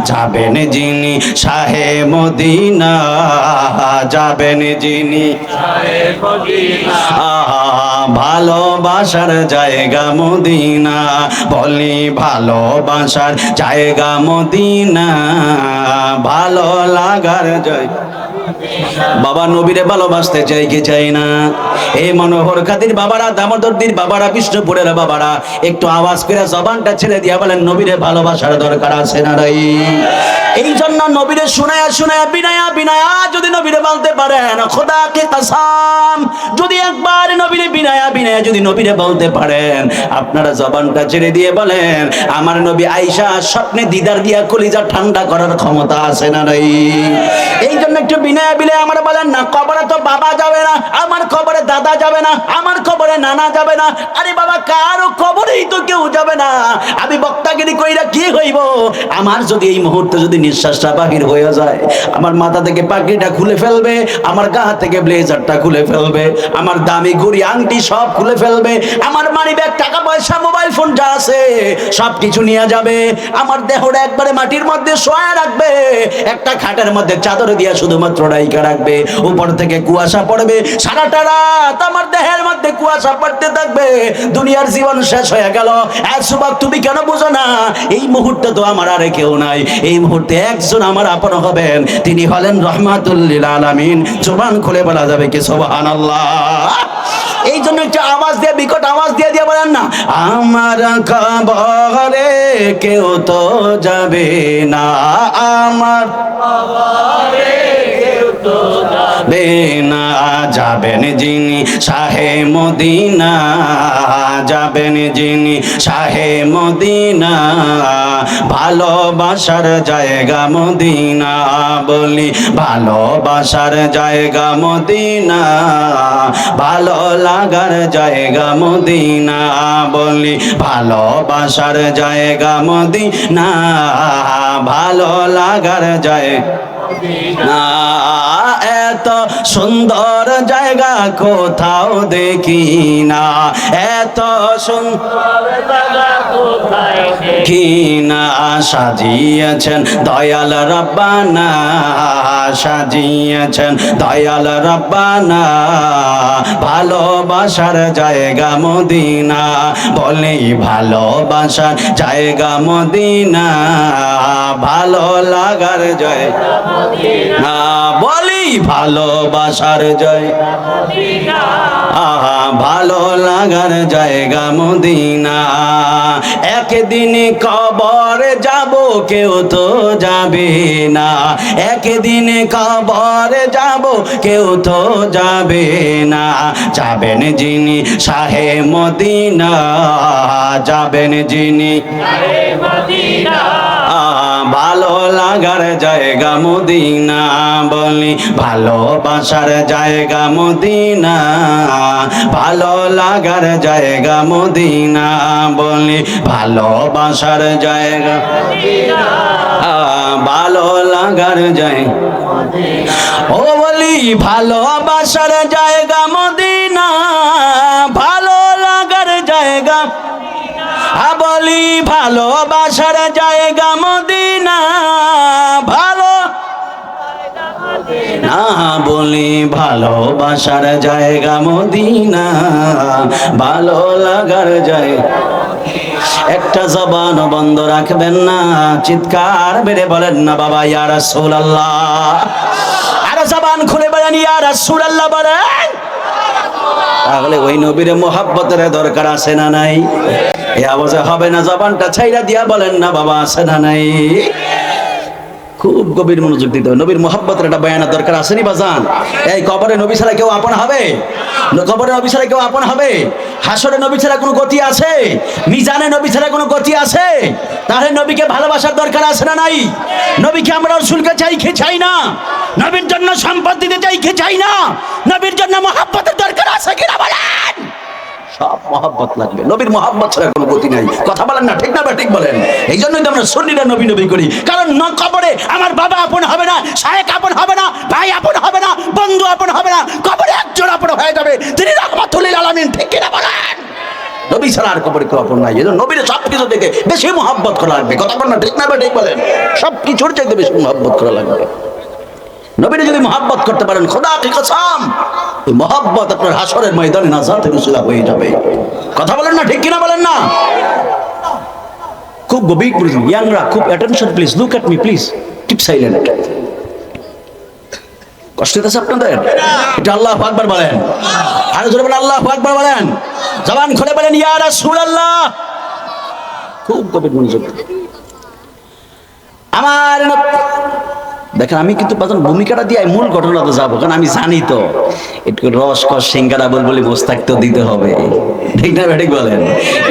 যাবেন যিনি শাহে মদিনা, যাবেন যিনি শাহে মদিনা, ভালোবাসার জায়গা মদিনা, বলি ভালোবাসার জায়গা মদিনা, ভালো লাগার জায়গা। বাবা নবীরে ভালোবাসতে চাই কি চাই না? এই মনোহর খাতির বাবারা, দামোদরদির বাবারা, বিষ্ণুপুরের বাবারা, একটু আওয়াজ করে জবানটা ছেড়ে দিয়া বলেন, নবীরে ভালোবাসার দরকার আছে না নাই? এই জন্য নবীরে শুনায়া শুনায়া বিনায়া বিনায়া যদি নবীরে বলতে পারেন, খোদা কে কসম, যদি একবার নবীরে বিনায়া বিনায়া যদি নবীরে বলতে পারেন, আপনারা জবানটা ছেড়ে দিয়ে বলেন, আমার নবী আয়েশা স্বপ্নে দিদার দিয়া কলিজা ঠান্ডা করার ক্ষমতা আছে না নাই? এই জন্য একটু বিনায়া বিনায়া আমরা বলেন না, কবরে তো বাবা যাবে না, আমার কবরে দাদা যাবে না, আমার কবরে কবরে নানা যাবে না। আরে বাবা, কারো কবরেই তো কেউ যাবে না। আমি বক্তাগিরি কইরা কি হইব? আমার যদি এই মুহূর্তে যদি নিঃশ্বাসটা বাহির হয়ে যায়, আমার মাথা থেকে পাগড়িটা খুলে ফেলবে, আমার গা থেকে ব্লেজারটা খুলে ফেলবে, আমার দামি ঘড়ি আংটি সব খুলে ফেলবে, আমার মানি ব্যাগ, টাকা পয়সা, মোবাইল ফোন যা আছে সব কিছু নিয়ে যাবে। আমার দেহটা একবারে মাটির মধ্যে শোয়া রাখবে, একটা খাটের মধ্যে চাদর দিয়া শুধুমাত্র ডাইকা রাখবে। উপর থেকে কুয়াশা পড়বে, সারাটা রাত আমার দেহের মধ্যে কুয়াশা পড়তে থাকবে। দুনিয়ার জীবন শেষ হয়ে গেল। সুবহান, তুমি কেন বুঝো না? এই মুহূর্তে তো আমার আর কেউ নাই। এই মুহূর্তে একজন আমার আপন হবেন, তিনি হলেন রহমাতুল লিল আলামিন। জবান খুলে বলা যাবে কি সুবহানাল্লাহ? এই জন্য একটা আওয়াজ দিয়ে, বিকট আওয়াজ দিয়ে দিয়ে বলেন না, আমার কবরে কেউ তো যাবে না, আমার কবরে কেউ তো যাবে না। যাবেন যিনি শাহে মদিনা, যাবেন যিনি শাহে মদিনা, ভালোবাসার জায়গা মদিনা। বলি ভালোবাসার জায়গা মদিনা, ভালো লাগার জায়গা মদিনা। বলি ভালোবাসার জায়গা মদিনা, ভালো লাগার জায়গা না। এত সুন্দর জায়গা কোথাও দেখি না, এত সুন্দর জায়গা কোথাও দেখি না। সাজিয়েছেন দয়াল রব্বানা, সাজিয়েছেন দয়াল রব্বানা, ভালোবাসার জায়গা মদিনা। বলি ভালোবাসার জায়গা মদিনা, ভালো লাগার জায়গা মদিনা। বলি ভালোবাসার জায়গা মদিনা, ভালো লাগার জায়গা মদিনা। একদিন কবর যাব, কেউ তো যাবে না। একদিন কবর যাব, কেউ তো যাবে না। যাবেন যিনি শাহে মদিনা, যাবেন যিনি শাহে মদিনা, ভালো লাগার জায়গা মদিনা। বলি ভালোবাসার জায়গা মদিনা, ভালো লাগার জায়গা মদিনা। বলি ভালোবাসার জায়গা মদিনা, ভালো লাগার জায়গা মদিনা। ও বলি ভালোবাসার জায়গা মদিনা, ভালো লাগার জায়গা। বলি ভালোবাসার জায়গা মদিনা, ভালো না। বলি ভালোবাসার জায়গা মদিনা, ভালো লাগার জায়গা। একটা জবান বন্ধ রাখবেন না, চিৎকার বেড়ে বলেন না বাবা ইয়া রাসূলুল্লাহ। আর জবান খুলে বলেন ইয়া রাসূলুল্লাহ বলেন। তাহলে ওই নবীর মোহাব্বতের দরকার আছে না নাই? এই আওয়াজে হবে না, জবানটা ছাইরা দিয়া বলেন না বাবা আছে না নাই? খুব গভীর মনোযোগ দিতে হবে। নবীর মোহাব্বতের একটা বয়ানের দরকার আছে নি বাজান? এই কবরে নবী ছাড়া কেউ আপন হবে? কবরে নবী ছাড়া কেউ আপন হবে? হাসরে নবী ছাড়া কোনো গতি আছে? মিজানে নবী ছাড়া কোনো গতি আছে? তাহলে নবীকে ভালোবাসার দরকার আছে না নাই? নবীকে আমরা রাসূলকে চাই কি চাই না? নবীর জন্য সম্পদ দিতে চাই কি চাই না? নবীর জন্য মোহাব্বতের দরকার আছে কিনা বলেন? সব মহব্বত লাগবে, নবীর মহব্বত ছাড়া কোনো গতি নাই। কথা বলেন না, ঠিক না বা ঠিক বলেন? এই জন্যই তো আমরা সুন্নিরা নবী নবী করি, কারণ কবরে আমার বাবা আপন হবে না, শায়েখ আপন হবে না, ভাই আপন হবে না, বন্ধু আপন হবে না, কবরে একজন আপন হয়ে যাবে, তিনি রাহমাতুল লিল আলামিন। ঠিক কিনা বলেন? নবী ছাড়া আর কবরে কেউ আপন নাই। এই জন্য নবীর সব কিছু থেকে বেশি মহব্বত করা লাগবে। কথা বলেন না, ঠিক না বা ঠিক বলেন? সব কিছুর চাইতে বেশি মহব্বত করা লাগবে। নবীরে যদি মহব্বত করতে পারেন, খোদা কি কসম, ওই মহব্বত আপনার হাসরের ময়দানে নাজাতের উসিলা হয়ে যাবে। কথা বলেন না, ঠিক কিনা বলেন না? খুব গভীর বুঝুন। ইয়াংরা খুব attention please, look at me please, keep silent. কষ্ট হচ্ছে আপনাদের? এটা আল্লাহু আকবার বলেন, আর জোরে বলেন আল্লাহু আকবার বলেন, জবান খুলে বলেন ইয়া রাসূলুল্লাহ। খুব গভীর মনোযোগ। আমার দেখেন আমি কিন্তু ভূমিকাটা দিয়ে মূল ঘটনাতে যাবো, কারণ আমি জানি তো একটু রস কস সিঙ্গারা বলি মোস্তাক তো দিতে হবে, ঠিক না ঠিক বলেন?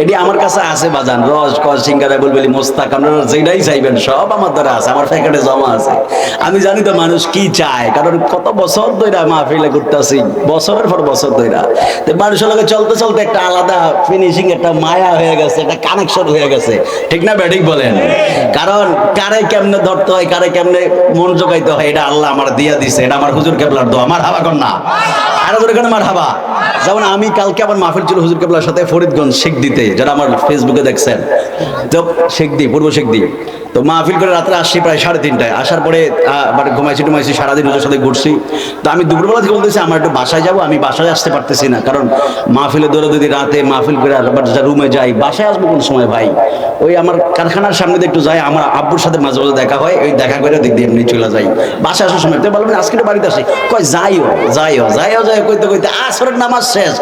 এটি আমার কাছে আছে বাজান, রস কস সিঙ্গারা বলি মোস্তাক আপনারা যেটাই চাইবেন সব আমার দ্বারা আছে, আমার প্যাকেটে জমা আছে। আমি জানি তো মানুষ কি চায়, কারণ কত বছর ধরে মাহফিলে করতেছি, বছরের পর বছর ধরে তো মানুষের লগে চলতে চলতে একটা আলাদা ফিনিশিং, একটা মায়া হয়ে গেছে, একটা কানেকশন হয়ে গেছে, ঠিক না ঠিক বলেন? কারণ কারে কেমনে ধরতে হয়, কারে কেমনে মন জোগাইতে হয়, এটা আল্লাহ আমার দিয়া দিছে, এটা আমার হুজুর কেবলার দোয়া। আমার হাবা কন্যা আরো ধরে কেন আমার হাবা। যেমন আমি কালকে আমার মাহফিল ছিল হুজুর কেবলার সাথে ফরিদগঞ্জ শেখ দিতে, যারা আমার ফেসবুকে দেখছেন, তো শেখ দি পূর্ব শেখ দি, তো মাহফিল করে রাত্রে আসছি প্রায় 3:30টায়। আসার পরে ঘুমাইছি সারাদিন হুজুর সাথে ঘুরছি। তো আমি দুপুরবেলা থেকে বলতেছি আমার একটু বাসায় যাবো, আমি বাসায় আসতে পারতেছি না, কারণ মাহফিলে ধরে যদি রাতে মাহফিল করে আবার রুমে যাই, বাসায় আসবো কোন সময় ভাই? ওই আমার কারখানার সামনে দিয়ে একটু যাই, আমার আব্বুর সাথে মাঝে মাঝে দেখা হয়, ওই দেখা করে দিক দিয়ে এমনি চলে যাই বাসায় আসার সময়। তো বলবেন আজকে বাড়িতে আসি, কয় যাইও যাইও যাইও যাই কইতে কইতে আসরের নামাজ শেষ,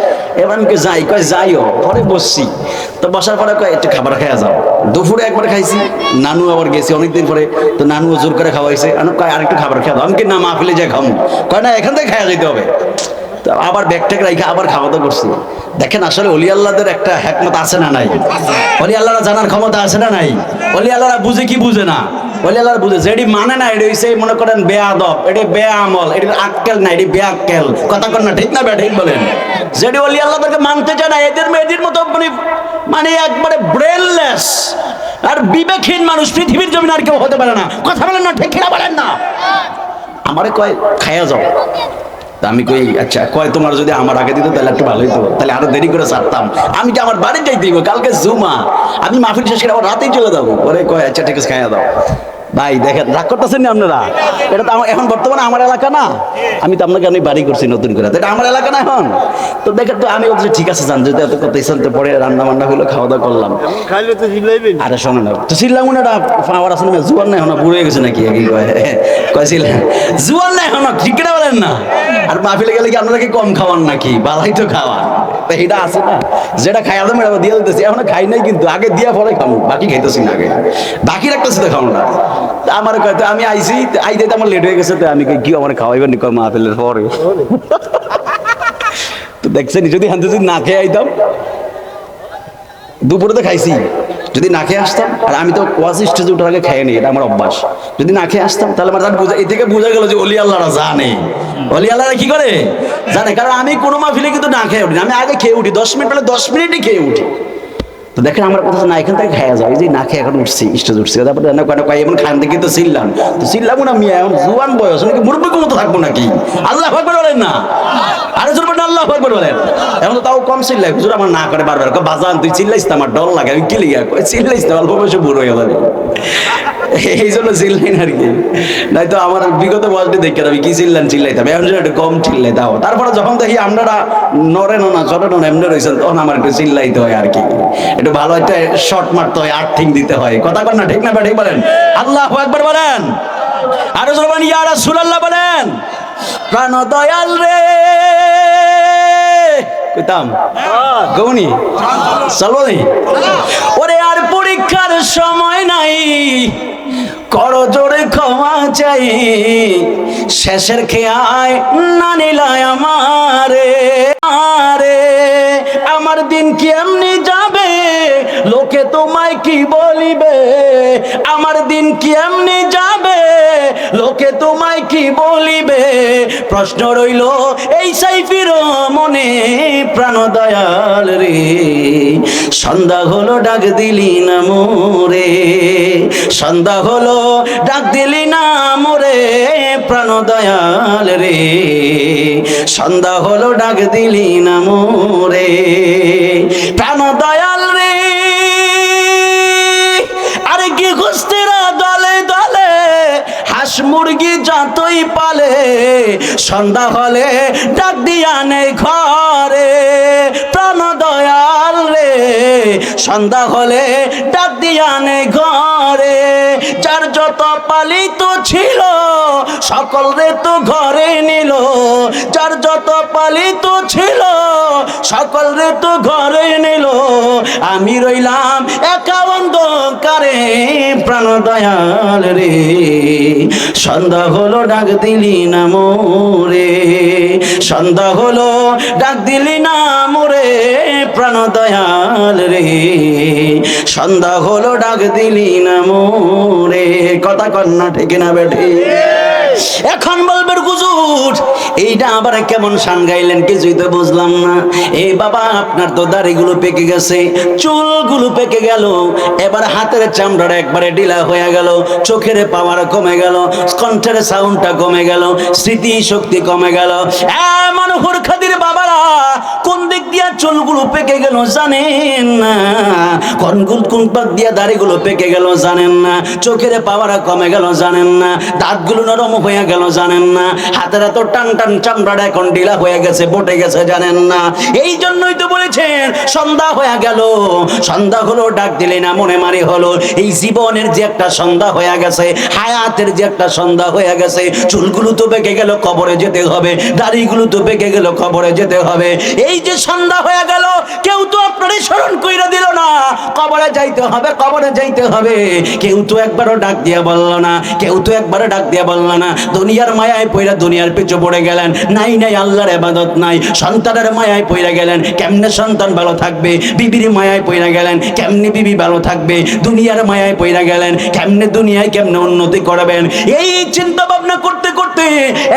এবার আমি যাই, কয় যাইও, ঘরে বসছি। তো বসার পরে কয় একটু খাবার খাইয়া যাও। দুপুরে একবার খাইছি, নানু আবার গেছি অনেকদিন পরে, তো নানু জোর করে খাওয়াইছে, কয় আরেকটু খাবার খাওয়া দাও। আমি কি না মাহফিলে যাই খাবো, কয় না এখান থেকে খাইয়া যেতে হবে। তো আবার ব্যাগ ট্যাগ রাইখা আবার খাওয়া দাওয়া করছি। দেখেন আসলে অলি আল্লাহদের একটা হিকমত আছে না নাই? অলি আল্লাহরা জানার ক্ষমতা আছে না নাই? অলি আল্লাহরা বুঝে কি বুঝে না? অলি আল্লাহরা বুঝে, যেটি মানে না এটি হইছে মনে করেন বেয়াদব, এটি বেআমল, এটি আক্কেল না, এটি বেআক্কেল। কথা কন না ঠিক না ঠিক বলেন? যেটি অলি আল্লাহদেরকে মানতে চায় না, এদের মতো মানে একবারে ব্রেনলেস আর বিবেকহীন মানুষ পৃথিবীর জমিনে আর কেউ হতে পারে না। কথা বলেন না ঠিক কিনা বলেন না? আমারে কয় খাইয়া যাও, আমি কই আচ্ছা, কয় তোমার যদি আমার আগে দিত তাহলে একটু ভালো হইতো, তাহলে আরো দেরি করে ছাড়তাম। আমি কি আমার বাড়ি যাইতে দিব, কালকে জুমা, আমি মাহফিল শেষ করে আবার রাতেই চলে যাবো। ওরে কয় আচ্ছা ঠিক আছে খাইয়া দাও। ভাই দেখেন রাগ করতেছেন না আপনারা? এটা তো এখন বর্তমানে আমার এলাকা না, আমি তো আপনাকে আমি বাড়ি করছি নতুন করে, এটা আমার এলাকা না এখন। তো দেখেন তো আমি বলছি ঠিক আছে যান, যদি এত করতেছেন তো পরে রান্না বান্না হইলো, খাওয়া দাওয়া করলাম। আরে শোনো না, তো চিল্লাম না, পাওয়ার আছে না, জুয়ান না এখন, বুড়ো হয়ে গেছে নাকি? কয় চিল্লাম জুয়ান না এখন, ঠিক না বলেন না? আর মাহফিলে গেলে কি আপনারা কি কম খাওয়ান নাকি? বালাই তো খাওয়ান, তো এটা আছে না, যেটা খাই আদম এটা দিয়ে দিতেছি, এখন খাই নাই কিন্তু, আগে দিয়া পরে খাবো, বাকি খাইতেছি না, আগে বাকি রাখতেছি তো খাবো না। আমার কয় আমি আইসি, আইতে আমার লেট হয়ে গেছে, তো আমি কি আমার খাওয়াইবেন নি মাহফিলের পরে? তো দেখছেন যদি হাতে যদি না খেয়ে আইতাম, দুপুরে তো খাইছি, যদি না খেয়ে আসতাম, আর আমি তো ওয়াজ স্টেজে উঠার আগে খাইনি, এটা আমার অভ্যাস, যদি না খেয়ে আসতাম তাহলে আমার এই থেকে বোঝা গেল যে অলি আল্লাহরা জানে, অলি আল্লাহরা কি করে জানে। কারণ আমি কোনো মাহফিলে কিন্তু না খেয়ে উঠি, আমি আগে খেয়ে উঠি, 10 মিনিট পেলে 10 মিনিটই খেয়ে উঠি। তো দেখেন আমার কথা না, এখান থেকে খাওয়া যায়, যে না খেয়ে এখন উঠছি, স্টেজ উঠছি, তারপরে এমন খান থেকে তো চিল্লাম, তো চিল্লাবো না মিয়া, এখন জুয়ান বয়স নাকি মুরব্বীর মতো থাকবো নাকি? আল্লাহ আকবার বলেন না, আরে জোর বলেন আল্লাহ আকবার বলেন। এখন তো তাও কম চিল্লাই, হুজুর আমার না করে বারবার বাজান তুই চিল্লাইস না, আমার ডর লাগে, আমি কি লিগা চিল্লাইস না, অল্প বয়সে বুড়ো হয়ে যাবে, এই জন্য চিল্লাই না আর কি। নাই তো আমার বিগত বয়সটি দেখে আমি কি চিল্লাইতাম, এখন একটু কম চিল্লাই তাও। তারপরে যখন দেখি আপনারা নড়েন না চড়েন না এমনি রয়েছেন, তখন আমার একটু চিল্লাইতে হয় আর কি, একটু ভালো একটা শর্ট মারতে হয়, আর্থিং দিতে হয়। কথা বলেন না ঠিক না ঠিক বলেন? আল্লাহু আকবার বলেন, আরো জোরে ইয়া রাসূলুল্লাহ বলেন। প্রাণ দয়াল রে কইতাম গৌনি চলো নি, ওরে আর পরীক্ষার সময় নাই, করো জোরে ক্ষমা চাই, শেষের খেয়ায় না নিলায় আমারে, আরে আমার দিন কেমনি যাবে, লোকে তোমায় কি বলিবে, আমার দিন কেমনি যাবে, লোকে তোমায় কি বলিবে, প্রশ্ন রইল এই সাইফির মনে। প্রাণ দয়াল রে সন্ধ্যা হলো ডাক দিলি না মোরে, সন্ধ্যা হলো ডাক দিলি না মোরে, প্রাণ দয়াল রে সন্ধ্যা হলো ডাক দিলি না মোরে, প্রাণ দয়াল রে। আরে কি খুঁজতেরা দলে দলে, হাঁস মুরগি যতই পালে, সন্ধ্যা হলে ডাক দিয়া নেই ঘরে, প্রাণ দয়াল রে সন্ধ্যা হলে ডাক দিয়া নেই ঘরে, যার যত পালিত ছিল সকল রে তো ঘরে নিল, যার যত পালিত ছিল সকল রে তো ঘরে নিল, আমি রইলাম একা কারে প্রাণ দয়াল রে, সন্ধ্যা হলো ডাক দিলি না মোরে, সন্ধ্যা হলো ডাক দিলি না মোরে প্রাণ দয়াল রে, সন্ধ্যা হলো ডাক দিলি না মোরে। কথা কন্যা ঠিক না বেঠি? এখন বলবেন হুজুর এইটা আবার কেমন শান গাইলেন, কিছুই তো বুঝলাম না। এই বাবা আপনার তো দাড়িগুলো পেকে গেছে, চুলগুলো পেকে গেল, এবার হাতের চামড়াটা একবারে ঢিলা হয়ে গেল, চোখের পাওয়ার কমে গেল, কণ্ঠের সাউন্ডটা কমে গেল, স্মৃতি শক্তি কমে গেল। মানুষের খাদির বাবারা কোন দিক দিয়া চুলগুলো পেকে গেল জানেন না, কোন পাক দিয়া দাড়িগুলো পেকে গেল জানেন না, চোখের পাওয়ার কমে গেল জানেন না, দাঁতগুলো নরম হয়ে গেল জানেন না, হাতের এত টান টান চামড়াটা এখন ঢিলা হয়ে গেছে, বটে গেছে জানেন না। এই জন্যই তো বলেছেন সন্ধ্যা হয়ে গেল, সন্ধ্যা হলো ডাক দিলে না মনে মারি হলো। এই জীবনের যে একটা সন্ধ্যা হয়ে গেছে, হায়াতের যে একটা সন্ধ্যা হয়ে গেছে, চুলগুলো তো পেকে গেল, কবরে যেতে হবে, দাড়িগুলো তো পেকে গেল, কবরে যেতে হবে। এই যে সন্ধ্যা হয়ে গেল, কেউ তো আপনারই স্মরণ কইরা দিল না, কবরে যাইতে হবে, কবরে যাইতে হবে। কেউ তো একবারও ডাক দিয়া বলল না, কেউ তো একবারও ডাক দিয়া বলল না। দুনিয়ার মায়ায় পইরা দুনিয়ার পিছু পড়ে গেলেন, নাই নাই আল্লাহর ইবাদত নাই। সন্তানের মায়ায় পইরা গেলেন, কেমনে সন্তান ভালো থাকবে? বিবির মায়ায় পইরা গেলেন, কেমনে বিবি ভালো থাকবে? দুনিয়ার মায়ায় পইরা গেলেন, কেমনে দুনিয়ায় কেমনে উন্নতি করবেন? এই চিন্তা ভাবনা করতে করতে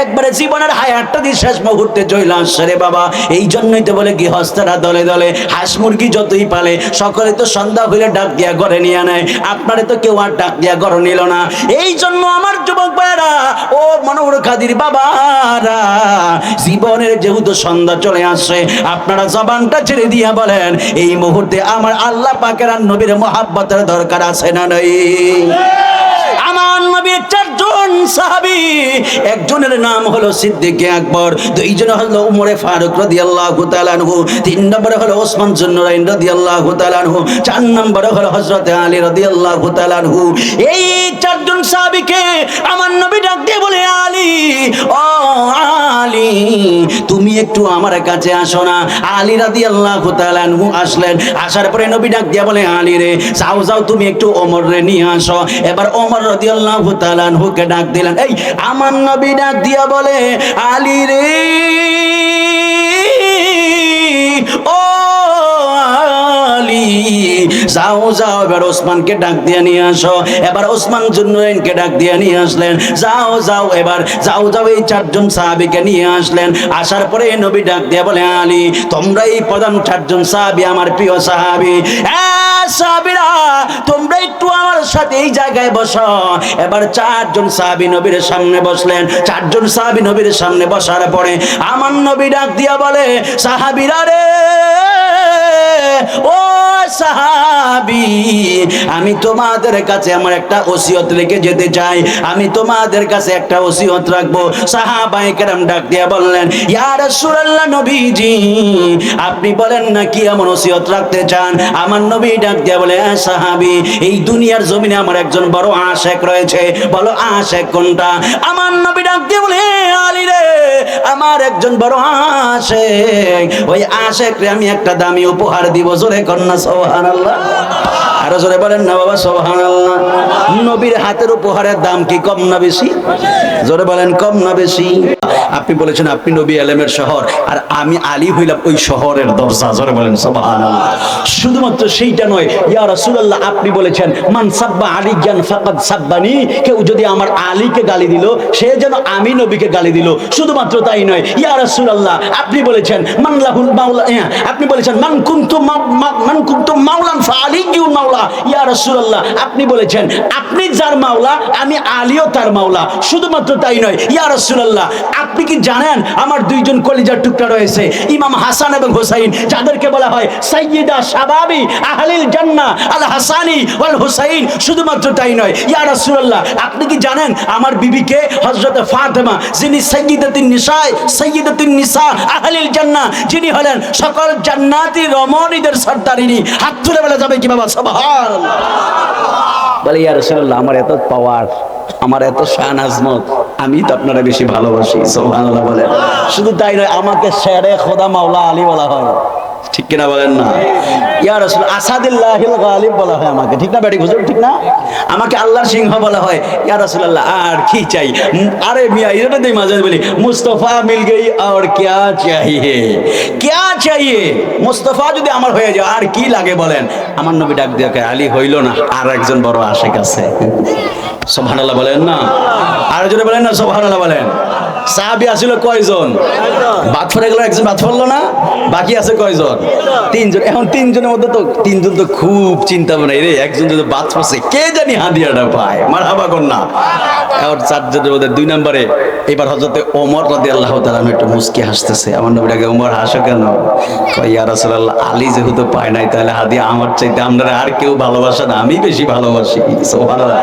একবারে জীবনের হায়াতটা দিয়ে শেষ মুহূর্তে চলে আসছে রে বাবা। এই জন্যই তো বলে গৃহস্থরা দলে দলে হাঁস মুরগি যতই পালে, সকলে তো সন্ধ্যা হইলে ডাক দিয়া ঘরে নিয়ে নেয়, আপনারে তো কেউ আর ডাক দিয়া ঘরে নিল না। এই জন্য আমার যুবক ভাইরা, ও মনোহর খাদির বাবারা, জীবনের যেহেতু সন্ধ্যা চলে আসছে, আপনারা জবানটা ছেড়ে দিয়া বলেন এই মুহূর্তে আমার আল্লাহ পাকের আর নবীর মহাব্বতের দরকার আছে না নাই? আমার নবীর চারজন সাহাবী, একজনের নাম হলো সিদ্দিক আকবর, দুইজন হলো উমরে ফারুক রাদিয়াল্লাহু তাআলা আনহু, তিন নম্বরে হলো ওসমান জুন্নুরাইন রাদিয়াল্লাহু তাআলা আনহু, চার নম্বরে হলো হযরত আলী রাদিয়াল্লাহু তাআলা আনহু। এই চারজন সাহাবীকে আমার নবী ডাক দিয়ে বলে, আলী, ও আলী, তুমি একটু আমার কাছে আসো না। আলী রাদিয়াল্লাহু তাআলা আনহু আসলেন, আসার পরে নবী ডাক দিয়ে বলে, আলী রে, যাও যাও তুমি একটু ওমর রে নিয়ে আসো। এবার ওমর রাদিয়াল্লাহু তাআলা আনহুকে ডাক দিলেন। এই আমার নবী ডাক দিয়া বলে, আলী রে, ও আলী, যাও যাও এবার ওসমানকে ডাক দিয়ে নিয়ে আসো। এবার ওসমান জুন্নুরাইনকে ডাক দিয়ে নিয়ে আসলেন, যাও যাও এবার যাও যাও এই চারজন সাহাবীকে নিয়ে আসলেন। আসার পরে নবী ডাক দিয়ে বলে, আলী, তোমরা এই প্রধান চারজন সাহাবী, আমার প্রিয় সাহাবী, সাহাবীরা তোমরা একটু আমার সাথে এই জায়গায় বসো। এবার চারজন সাহাবী নবীর সামনে বসলেন। চারজন সাহাবী নবীর সামনে বসার পরে আমার নবী ডাক দিয়া বলে, সাহাবীরা রে, ও সাহাবী, আমি তোমাদের কাছে আমার একটা ওসিয়ত রেখে যেতে চাই, আমি তোমাদের কাছে একটা ওসিয়ত রাখবো। সাহাবায়ে কেরাম ডাক দিয়া বললেন, ইয়া রাসূলুল্লাহ, নবীজি আপনি বলেন না কি এমন ওসিয়ত রাখতে চান? আমার নবী ডাক দিয়া বলে, সাহাবী, এই দুনিয়ার জমিনে আমার একজন বড় আশিক রয়েছে। বলো আশিক কোনটা? আমার নবী ডাক দিয়া বলে, আলী রে, আমার একজন বড় আশিক, ওই আশিক রে আমি একটা দামি উপহার দিব। জোরে কন্যা সুবহানাল্লাহ, আরো জোরে বলেন না বাবা সুবহানাল্লাহ। নবীর হাতের উপহারের দাম কি কম না বেশি? জোরে বলেন, কম না বেশি? আপনি বলেছেন আপনি নবী আলেমের শহর, আর আমি আলী হইলাম ওই শহরের দরজা। জোরে বলেন সুবহানাল্লাহ। শুধুমাত্র সেইটা নয়, ইয়া রাসূলুল্লাহ, আপনি বলেছেন মান সাব্বা আলিয়ান ফাকাদ সাব্বানি, কেউ যদি আমার আলীকে গালি দিল, সে যেন আমি নবীকে গালি দিল। শুধুমাত্র তাই নয়, ইয়া রাসূলুল্লাহ, আপনি বলেছেন মান লাহুল মাওলা, আপনি বলেছেন মান কুনতু মাওলান ফাআলিয়ুল মাওলা। ইয়া রাসূলুল্লাহ, আপনি বলেছেন আপনি যার মাওলা, আমি আলীও তার মাওলা। শুধুমাত্র তাই নয়, ইয়া রাসূলুল্লাহ, আপনি কি জানেন আমার দুইজন কলিজার টুকরা রয়েছে, ইমাম হাসান এবং হুসাইন, যাদেরকে বলা হয় সাইয়্যিদা শাবাবি আহলিল জান্নাহ আল হাসানি ওয়াল হুসাইন। শুধুমাত্র তাই নয়, ইয়া রাসূলুল্লাহ, আপনি কি জানেন আমার বিবিকে হযরত ফাতেমা, যিনি সাইয়্যিদাতুন নিসা আহলিল জান্নাহ, যিনি হলেন সকল জান্নাতি রমণীদের সর্দারিনী। হাত তুলে বলা যাবে কি বাবা সুবহানাল্লাহ? বলে, ইয়া রাসূলুল্লাহ, আমার এত পাওয়ার, আমার এত শান আজমত, আমি তো আপনারা বেশি ভালোবাসি। সুবহানাল্লাহ বলে। শুধু তাই নয়, আমাকে শেরে খোদা মাওলা আলী বলা হয়। ঠিক কিনা বলেন না? ইয়া রাসূল আসাদুল্লাহিল গালিব বলা হয় আমাকে, ঠিক না বেটি হুজুর, ঠিক না? আমাকে আল্লাহর সিংহ বলা হয়। ইয়া রাসূলুল্লাহ আর কি চাই? আরে মিয়া এটা দেই মাঝে বলি মুস্তাফা মিল গই আর क्या चाहिए, क्या चाहिए? মুস্তাফা যদি আমার হয়ে যায় আর কি লাগে বলেন? আমার নবী ডাক দিয়ে কয় আলী হইল না, আর একজন বড় আশিক আছে। সুবহানাল্লাহ বলেন না? আর জোরে বলেন না সুবহানাল্লাহ বলেন। সাহাবী আসলে কয়জন? বাদ পড়ে গেল একজন, বাদ পড়লো না, বাকি আছে কয়জন? তিনজন। এখন তিনজনের মধ্যে তো তিনজন তো খুব চিন্তা ভাবনা রে, একজন যদি বাদ পড়ছে কে জানি হাদিয়াটা পায়, মারহাবা কর না। এখন চারজনের মধ্যে 2 নম্বরে এবার হযরতে ওমর রাদিয়াল্লাহু তাআলা একটু মুস্কি হাসতেছে। আমার নবীটাকে ওমর হাসো কেন? কয় ইয়া রাসূলুল্লাহ আলী যেহেতু পায় নাই তাহলে হাদিয়া আমার চাইতে আপনারা আর কেউ ভালোবাসে না, আমি বেশি ভালোবাসি। সুবহানাল্লাহ।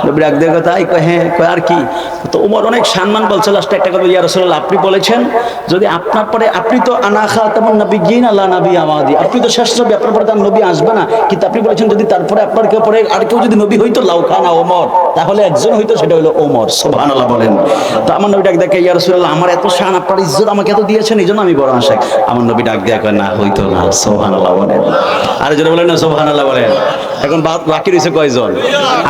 নবী ডাক দিয়ে কথা কয় হ্যাঁ, কয় আর কি? তো ওমর অনেক সম্মান বলছে, লাস্টে একটা কথা, ইয়া রাসূলুল্লাহ আপনি বলেছেন যদি আপনার পরে, আপনি তো আনা খাতামুন নাবিয়্যিন লা নাবিয়্যা বাদি, আপনি তো শেষ নবী, আপনার পরে তো নবী আসবে না, কিন্তু আপনি বলেছেন যদি তারপরে আপনার কেউ পরে আর কেউ যদি নবী হইতো লাউ খানা ওমর, তাহলে একজন হইতো, সেটা হলো ওমর। সুবহানাল্লাহ বলেন। তো আমার নবী ডাক দেখে ইয়া রাসূলুল্লাহ আমার এত শান, আপনার ইজ্জত আমাকে এত দিয়েছেন, এইজন্য আমি বড় আশিক। আমার নবী ডাক দিয়ে কয় না হইতো না। সুবহানাল্লাহ বলেন। আর যারা বলেন না সুবহানাল্লাহ বলেন। এখন বাকি রয়েছে কয়জন?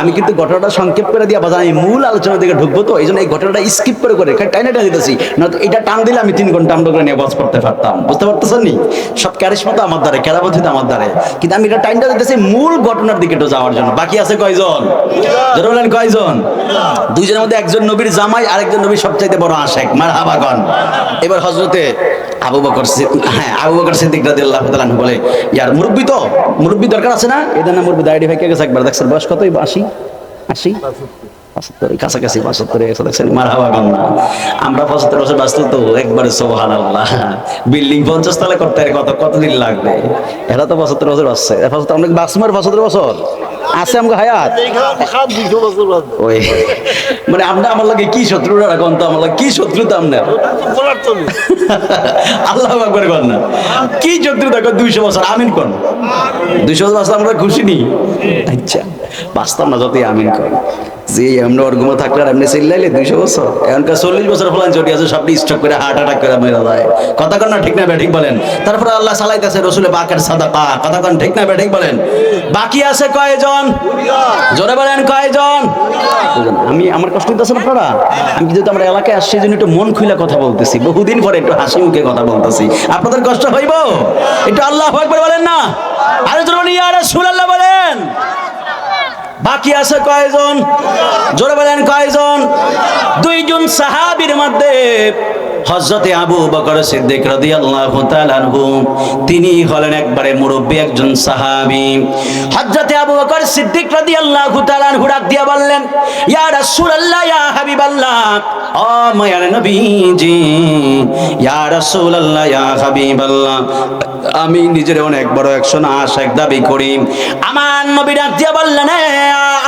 আমি কিন্তু ঘটনাটা সংক্ষেপ করে দিয়া বাজার, আমি মূল আলোচনার দিকে ঢুকবো, তো এই জন্য এই ঘটনাটা স্কিপ করে টাইনা দিতেছি, না তো এটা টান দিলে আমি 3 ঘন্টা আমরা নিয়ে বস করতে পারতাম। বুঝতে পারতেছেন নি? সব ক্যারিশমা তো আমার দ্বারে, কেরামতি তো আমার দ্বারে, কিন্তু আমি এটা টাইমটা দিতেছি মূল ঘটনার দিকে তো যাওয়ার জন্য। বাকি আছে কয়জন? যারা বলেন কয়জন? 2 জনের মধ্যে একজন নবীর জামাই, আরেকজন নবীর সবচাইতে বড় আশিক। মারহাবা গন। এবার হযরতে আবু বকর, হ্যাঁ আবু বকর সিদ্দিক রাদিয়াল্লাহু তাআলা বলে ইয়ার মুরব্বি, তো মুরব্বি দরকার আছে না? এদের না মুরব্বি দাঁড়িয়ে ভাই কে গেছে একবার দেখছেন, বয়স কত? 80 75 কাছাকাছি 75 দেখছেন। মারহাবা গন না। আমরা 75 বছর বাঁচতে তো একবারে সুবহানাল্লাহ। বিল্ডিং 50 তলা করতে কতদিন লাগবে? এরা তো 75 বছর বাঁচছে। আমরা বাঁচমার 75 বছর আছে আমাকে হায়াত। ওই মানে আমরা আমার লাগে কি শত্রুরা রাখুন তো, আমার লাগে কি শত্রুতা আপনার? আল্লাহ আকবার কর না। কি শত্রু দেখো 200 বছর আমিন কোন 200 বছর বাঁচলে আমরা খুশি নি? আচ্ছা বাঁচতাম না যতই আমিন কর। যে এমনি অর্গুম থাকলে আর এমনি চিল্লাইলে 200 বছর, এখনকার 40 বছর ফলান চটি আছে, সবটি স্টক করে হার্ট অ্যাটাক করে মেরা যায়। কথা কন না ঠিক না ঠিক বলেন? তারপরে আল্লাহ চালাইতেছে রসুলের বাকের সাদাকা। কথা কন ঠিক না ঠিক বলেন? বাকি আছে কয়জন? জোরে বলেন কয়জন? আমি আমার কষ্ট হইতেছে না আপনারা? আমি যেহেতু আমরা এলাকায় আসছি জন্য একটু মন খুলে কথা বলতেছি, বহুদিন পরে একটু হাসি মুখে কথা বলতেছি। আপনাদের কষ্ট হইব? একটু আল্লাহু আকবার বলেন না? আরে জোরে ইয়া রাসূলুল্লাহ বলেন। বাকি আছে কয়জন? জোরে বলেন কয়জন? 2 জন সাহাবীর মধ্যে হযরতে আবু বকর সিদ্দিক রাদিয়াল্লাহু তাআলা আনহু, তিনি হলেন একবারে মুরব্বী একজন সাহাবী। হযরতে আবু বকর সিদ্দিক রাদিয়াল্লাহু তাআলা আনহু ডাক দিয়া বললেন, ইয়া রাসূলুল্লাহ ইয়া হাবিবাল্লাহ, ও মায়ার নবীজি, ইয়া রাসূলুল্লাহ ইয়া হাবিবাল্লাহ, আমি নিজের অনেক বড় একজন আশিক দাবি করি। আমার নবী ডাক দিয়া বললেন,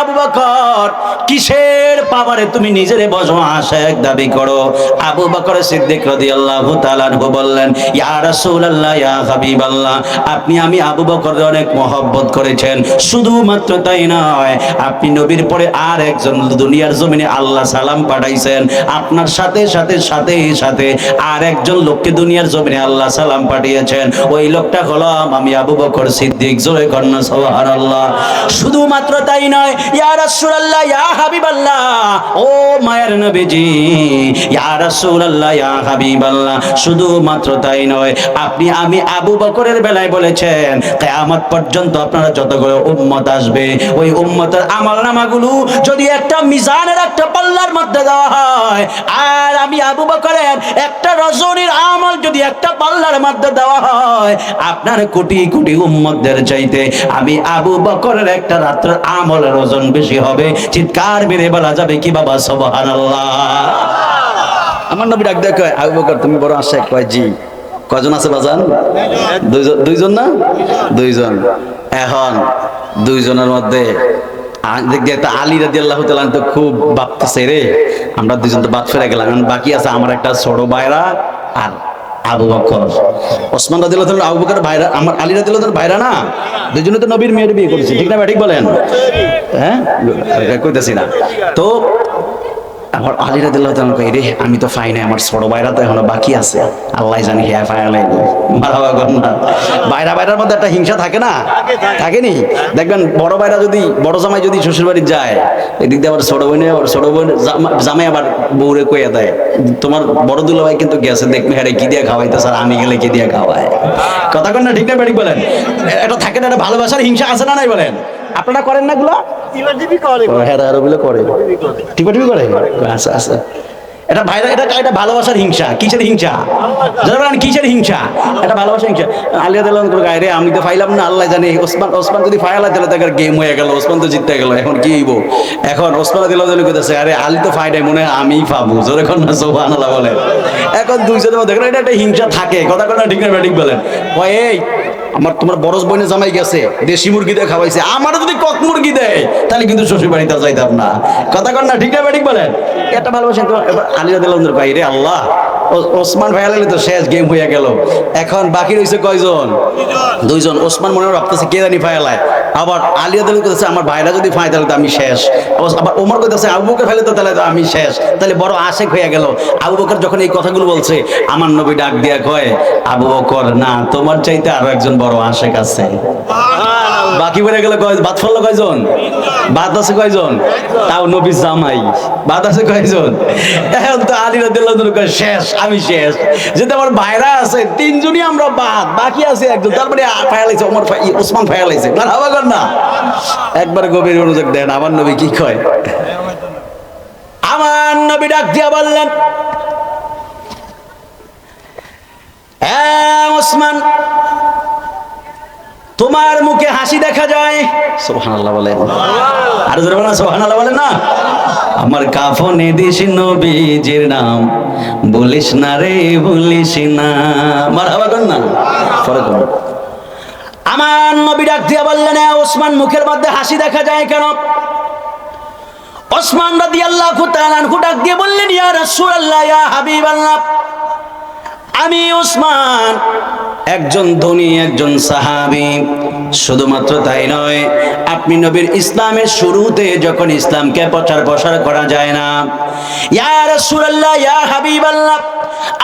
আবু বকর কিসের পাওয়ারে তুমি নিজের বড় আশিক দাবি করো? আবু বকর সিদ্দিক রাদিয়াল্লাহু তাআলা আনহু বললেন, ইয়া রাসূলুল্লাহ ইয়া হাবিবাল্লাহ, আপনি আমি আবু বকরকে অনেক মহব্বত করেছেন, শুধুমাত্র তাই নয়, আপনি নবীর পরে আর একজন দুনিয়ার জমিনে আল্লাহ সালাম পাঠাইছেন, আপনার সাথে সাথে সাথে সাথে আর একজন লোককে দুনিয়ার জমিনে আল্লাহ সালাম পাঠিয়েছেন, ওই লোকটা হলাম আমি আবু বকর সিদ্দিক। জোরে কন্না সুবহানাল্লাহ। শুধুমাত্র তাই নয়, ইয়া রাসূলুল্লাহ ইয়া হাবিবাল্লাহ, ও মায়ের নবীজি, ইয়া রাসূলুল্লাহ ইয়া হাবিবাল্লাহ, শুধুমাত্র তাই নয়, আপনি আমি আবু বকরের বেলায় বলেছেন কিয়ামত পর্যন্ত আপনারা যতগুলো উম্মত আসবে, ওই উম্মতের আমলনামাগুলো যদি একটা মিজানের একটা পাল্লার মধ্যে দেওয়া হয়, আর আমি আবু বকরের একটা রজনীর আমল যদি একটা পাল্লার মধ্যে দেওয়া হয়, আপনার কোটি কোটি উম্মতদের চাইতে আমি আবু বকরের একটা রাত্রের আমলের ওজন বেশি হবে। চিৎকার মেরে বলা যাবে কি বাবা সুবহানাল্লাহ? আমার নবী ডাক দেখো, আবু বকর তুমি বড় আশিক। কয় জি। কয়জন আছে বাজান? 2 জন না? 2 জন। এখন 2 জনের মধ্যে আলী রাদিয়াল্লাহু তাআলা তো খুব ভাবতেছে রে, আমরা 2 জন তো বাদ ফেরে গেলাম, বাকি আছে আমার একটা ছোট ভাইরা আর আবু বকর। ওসমান রাদিয়াল্লাহু তাআলা আবু বকর ভাইরা, আমার আলী রাদিয়াল্লাহু তাআলা ভাইরা না, 2 জনে তো নবীর মেয়ের বিয়ে করেছে, ঠিক না ঠিক বলেন? হ্যাঁ কইতাছি না তো। আমার আলী রাদিয়াল্লাহু তাআলা কই রে আমি তো ফাই নাই, আমার ছোট ভাইরা তো এখনো বাকি আছে, আল্লাহ জানি হে ফাইলে মারাবা গন্না। ভাইরার মধ্যে একটা হিংসা থাকে না, থাকেনি? দেখবেন বড় ভাইরা যদি, বড় জামাই যদি শ্বশুর বাড়ি যায়, এদিক দিয়ে আবার ছোট বোন জামাই আবার বউরে কইয়া দেয় তোমার বড় দুলা ভাই কিন্তু গেছে, দেখবে হ্যাঁ কি দিয়ে খাওয়াইতে স্যার, আমি গেলে কি দিয়ে খাওয়ায়। কথা কন না, ঠিক না বেঠিক বলেন? এটা থাকে না, এটা ভালোবাসার হিংসা আছে না নাই বলেন? আপনারা করেন না গুলো? হ্যাঁ ওগুলো করে, টিপা করে। আচ্ছা আচ্ছা, এটা ভাইরা, এটা ভালোবাসার হিংসা। কিসের হিংসা? কিসের হিংসা? এটা ভালোবাসার হিংসা। আলিয়া দিলাম গায়ে, আমি তো ফাইলাম না, আল্লাহ জানে। ওসমান যদি ফাইলা দিলে তাকে গেম হয়ে গেল, ওসমান তো জিততে গেল, এখন কি হইব? এখন ওসমান দিলাম কইতেছে আরে আলী তো ফাইডাই, মনে হয় আমি পাবো, জোরে কোন না সুবহানাল্লাহ বলে। এখন দুইজনের মধ্যে এটা একটা হিংসা থাকে। কথা কোন না, ঠিক না ঠিক বলেন? এই তোমার বড় বোনের জামাই গেছে, দেশি মুরগি দিয়ে খাওয়াইছে, আমার যদি কক মুরগি দেয় তাহলে কিন্তু শ্বশুর বাড়িতে যাইতাম না। কথা কন না, ঠিক না ঠিক বলেন? এটা ভালোবাসেন তো। এবার আলী রাদিয়াল্লাহু আনহু ভাই রে আল্লাহ, ওসমান ফাইলালে তো শেষ, গেম হয়ে গেল। এখন বাকি রয়েছে কয়জন? দুইজন। ওসমান মনে রাখতেছে কে জানি ফাইলায়, আবার আলী রাদিয়াল্লাহু কইতেছে আমার ভাইরা যদি ফাই তাহলে তো আমি শেষ। আবার ওমর কইতেছে আবু বকর ফাইলে তো তাহলে তো আমি শেষ, তাহলে বড় আশেক হয়ে গেল। আবু বকর যখন এই কথাগুলো বলছে, আমার নবী ডাক দিয়া কয় আবু বকর না, তোমার চাইতে আরো একজন বড় আশেক আছে। বাকি পড়ে গেল বাদ ফেললো কয়জন? বাদ আছে কয়জন? তাও নবীর জামাই বাদ আছে কয়জন? এখন তো আলী রাদিয়াল্লাহু আনহু কয় শেষ, আমি শেষ। যেটা আমার ভাইরা আছে তিনজনই আমরা বাদ, বাকি আছে একজন। তারপরে ফায়ালাইছে ওমর, ওসমান ফায়ালাইছে। না আবার কর না, একবার গভীর মনোযোগ দেন। আমার নবী কি কয়? আমার নবী ডাক দিয়া বললেন ওসমান, তোমার মুখে হাসি দেখা যায়। সুবহানাল্লাহ বলেন, আর জোরে বলেন সুবহানাল্লাহ বলেন না। আমার কাফনে দিস নবীজির নাম, বলিস না রে বলিস না। মারহাবা কর না, পরে কর। আমার নবী ডাক দিয়া বললেন ওসমান, মুখের মধ্যে হাসি দেখা যায় কেন? ওসমান রাদিয়াল্লাহু তাআলা আনহু ডাক দিয়ে বললেন ইয়া রাসূলুল্লাহ, ইয়া হাবিবাল্লাহ, আমি ওসমান একজন ধনী, একজন সাহাবী। শুধুমাত্র তাই নয়, আপনি নবীর ইসলামের শুরুতে যখন ইসলামকে প্রচার প্রসার করা যায় না, ইয়া রাসূলুল্লাহ, ইয়া হাবিবাল্লাহ,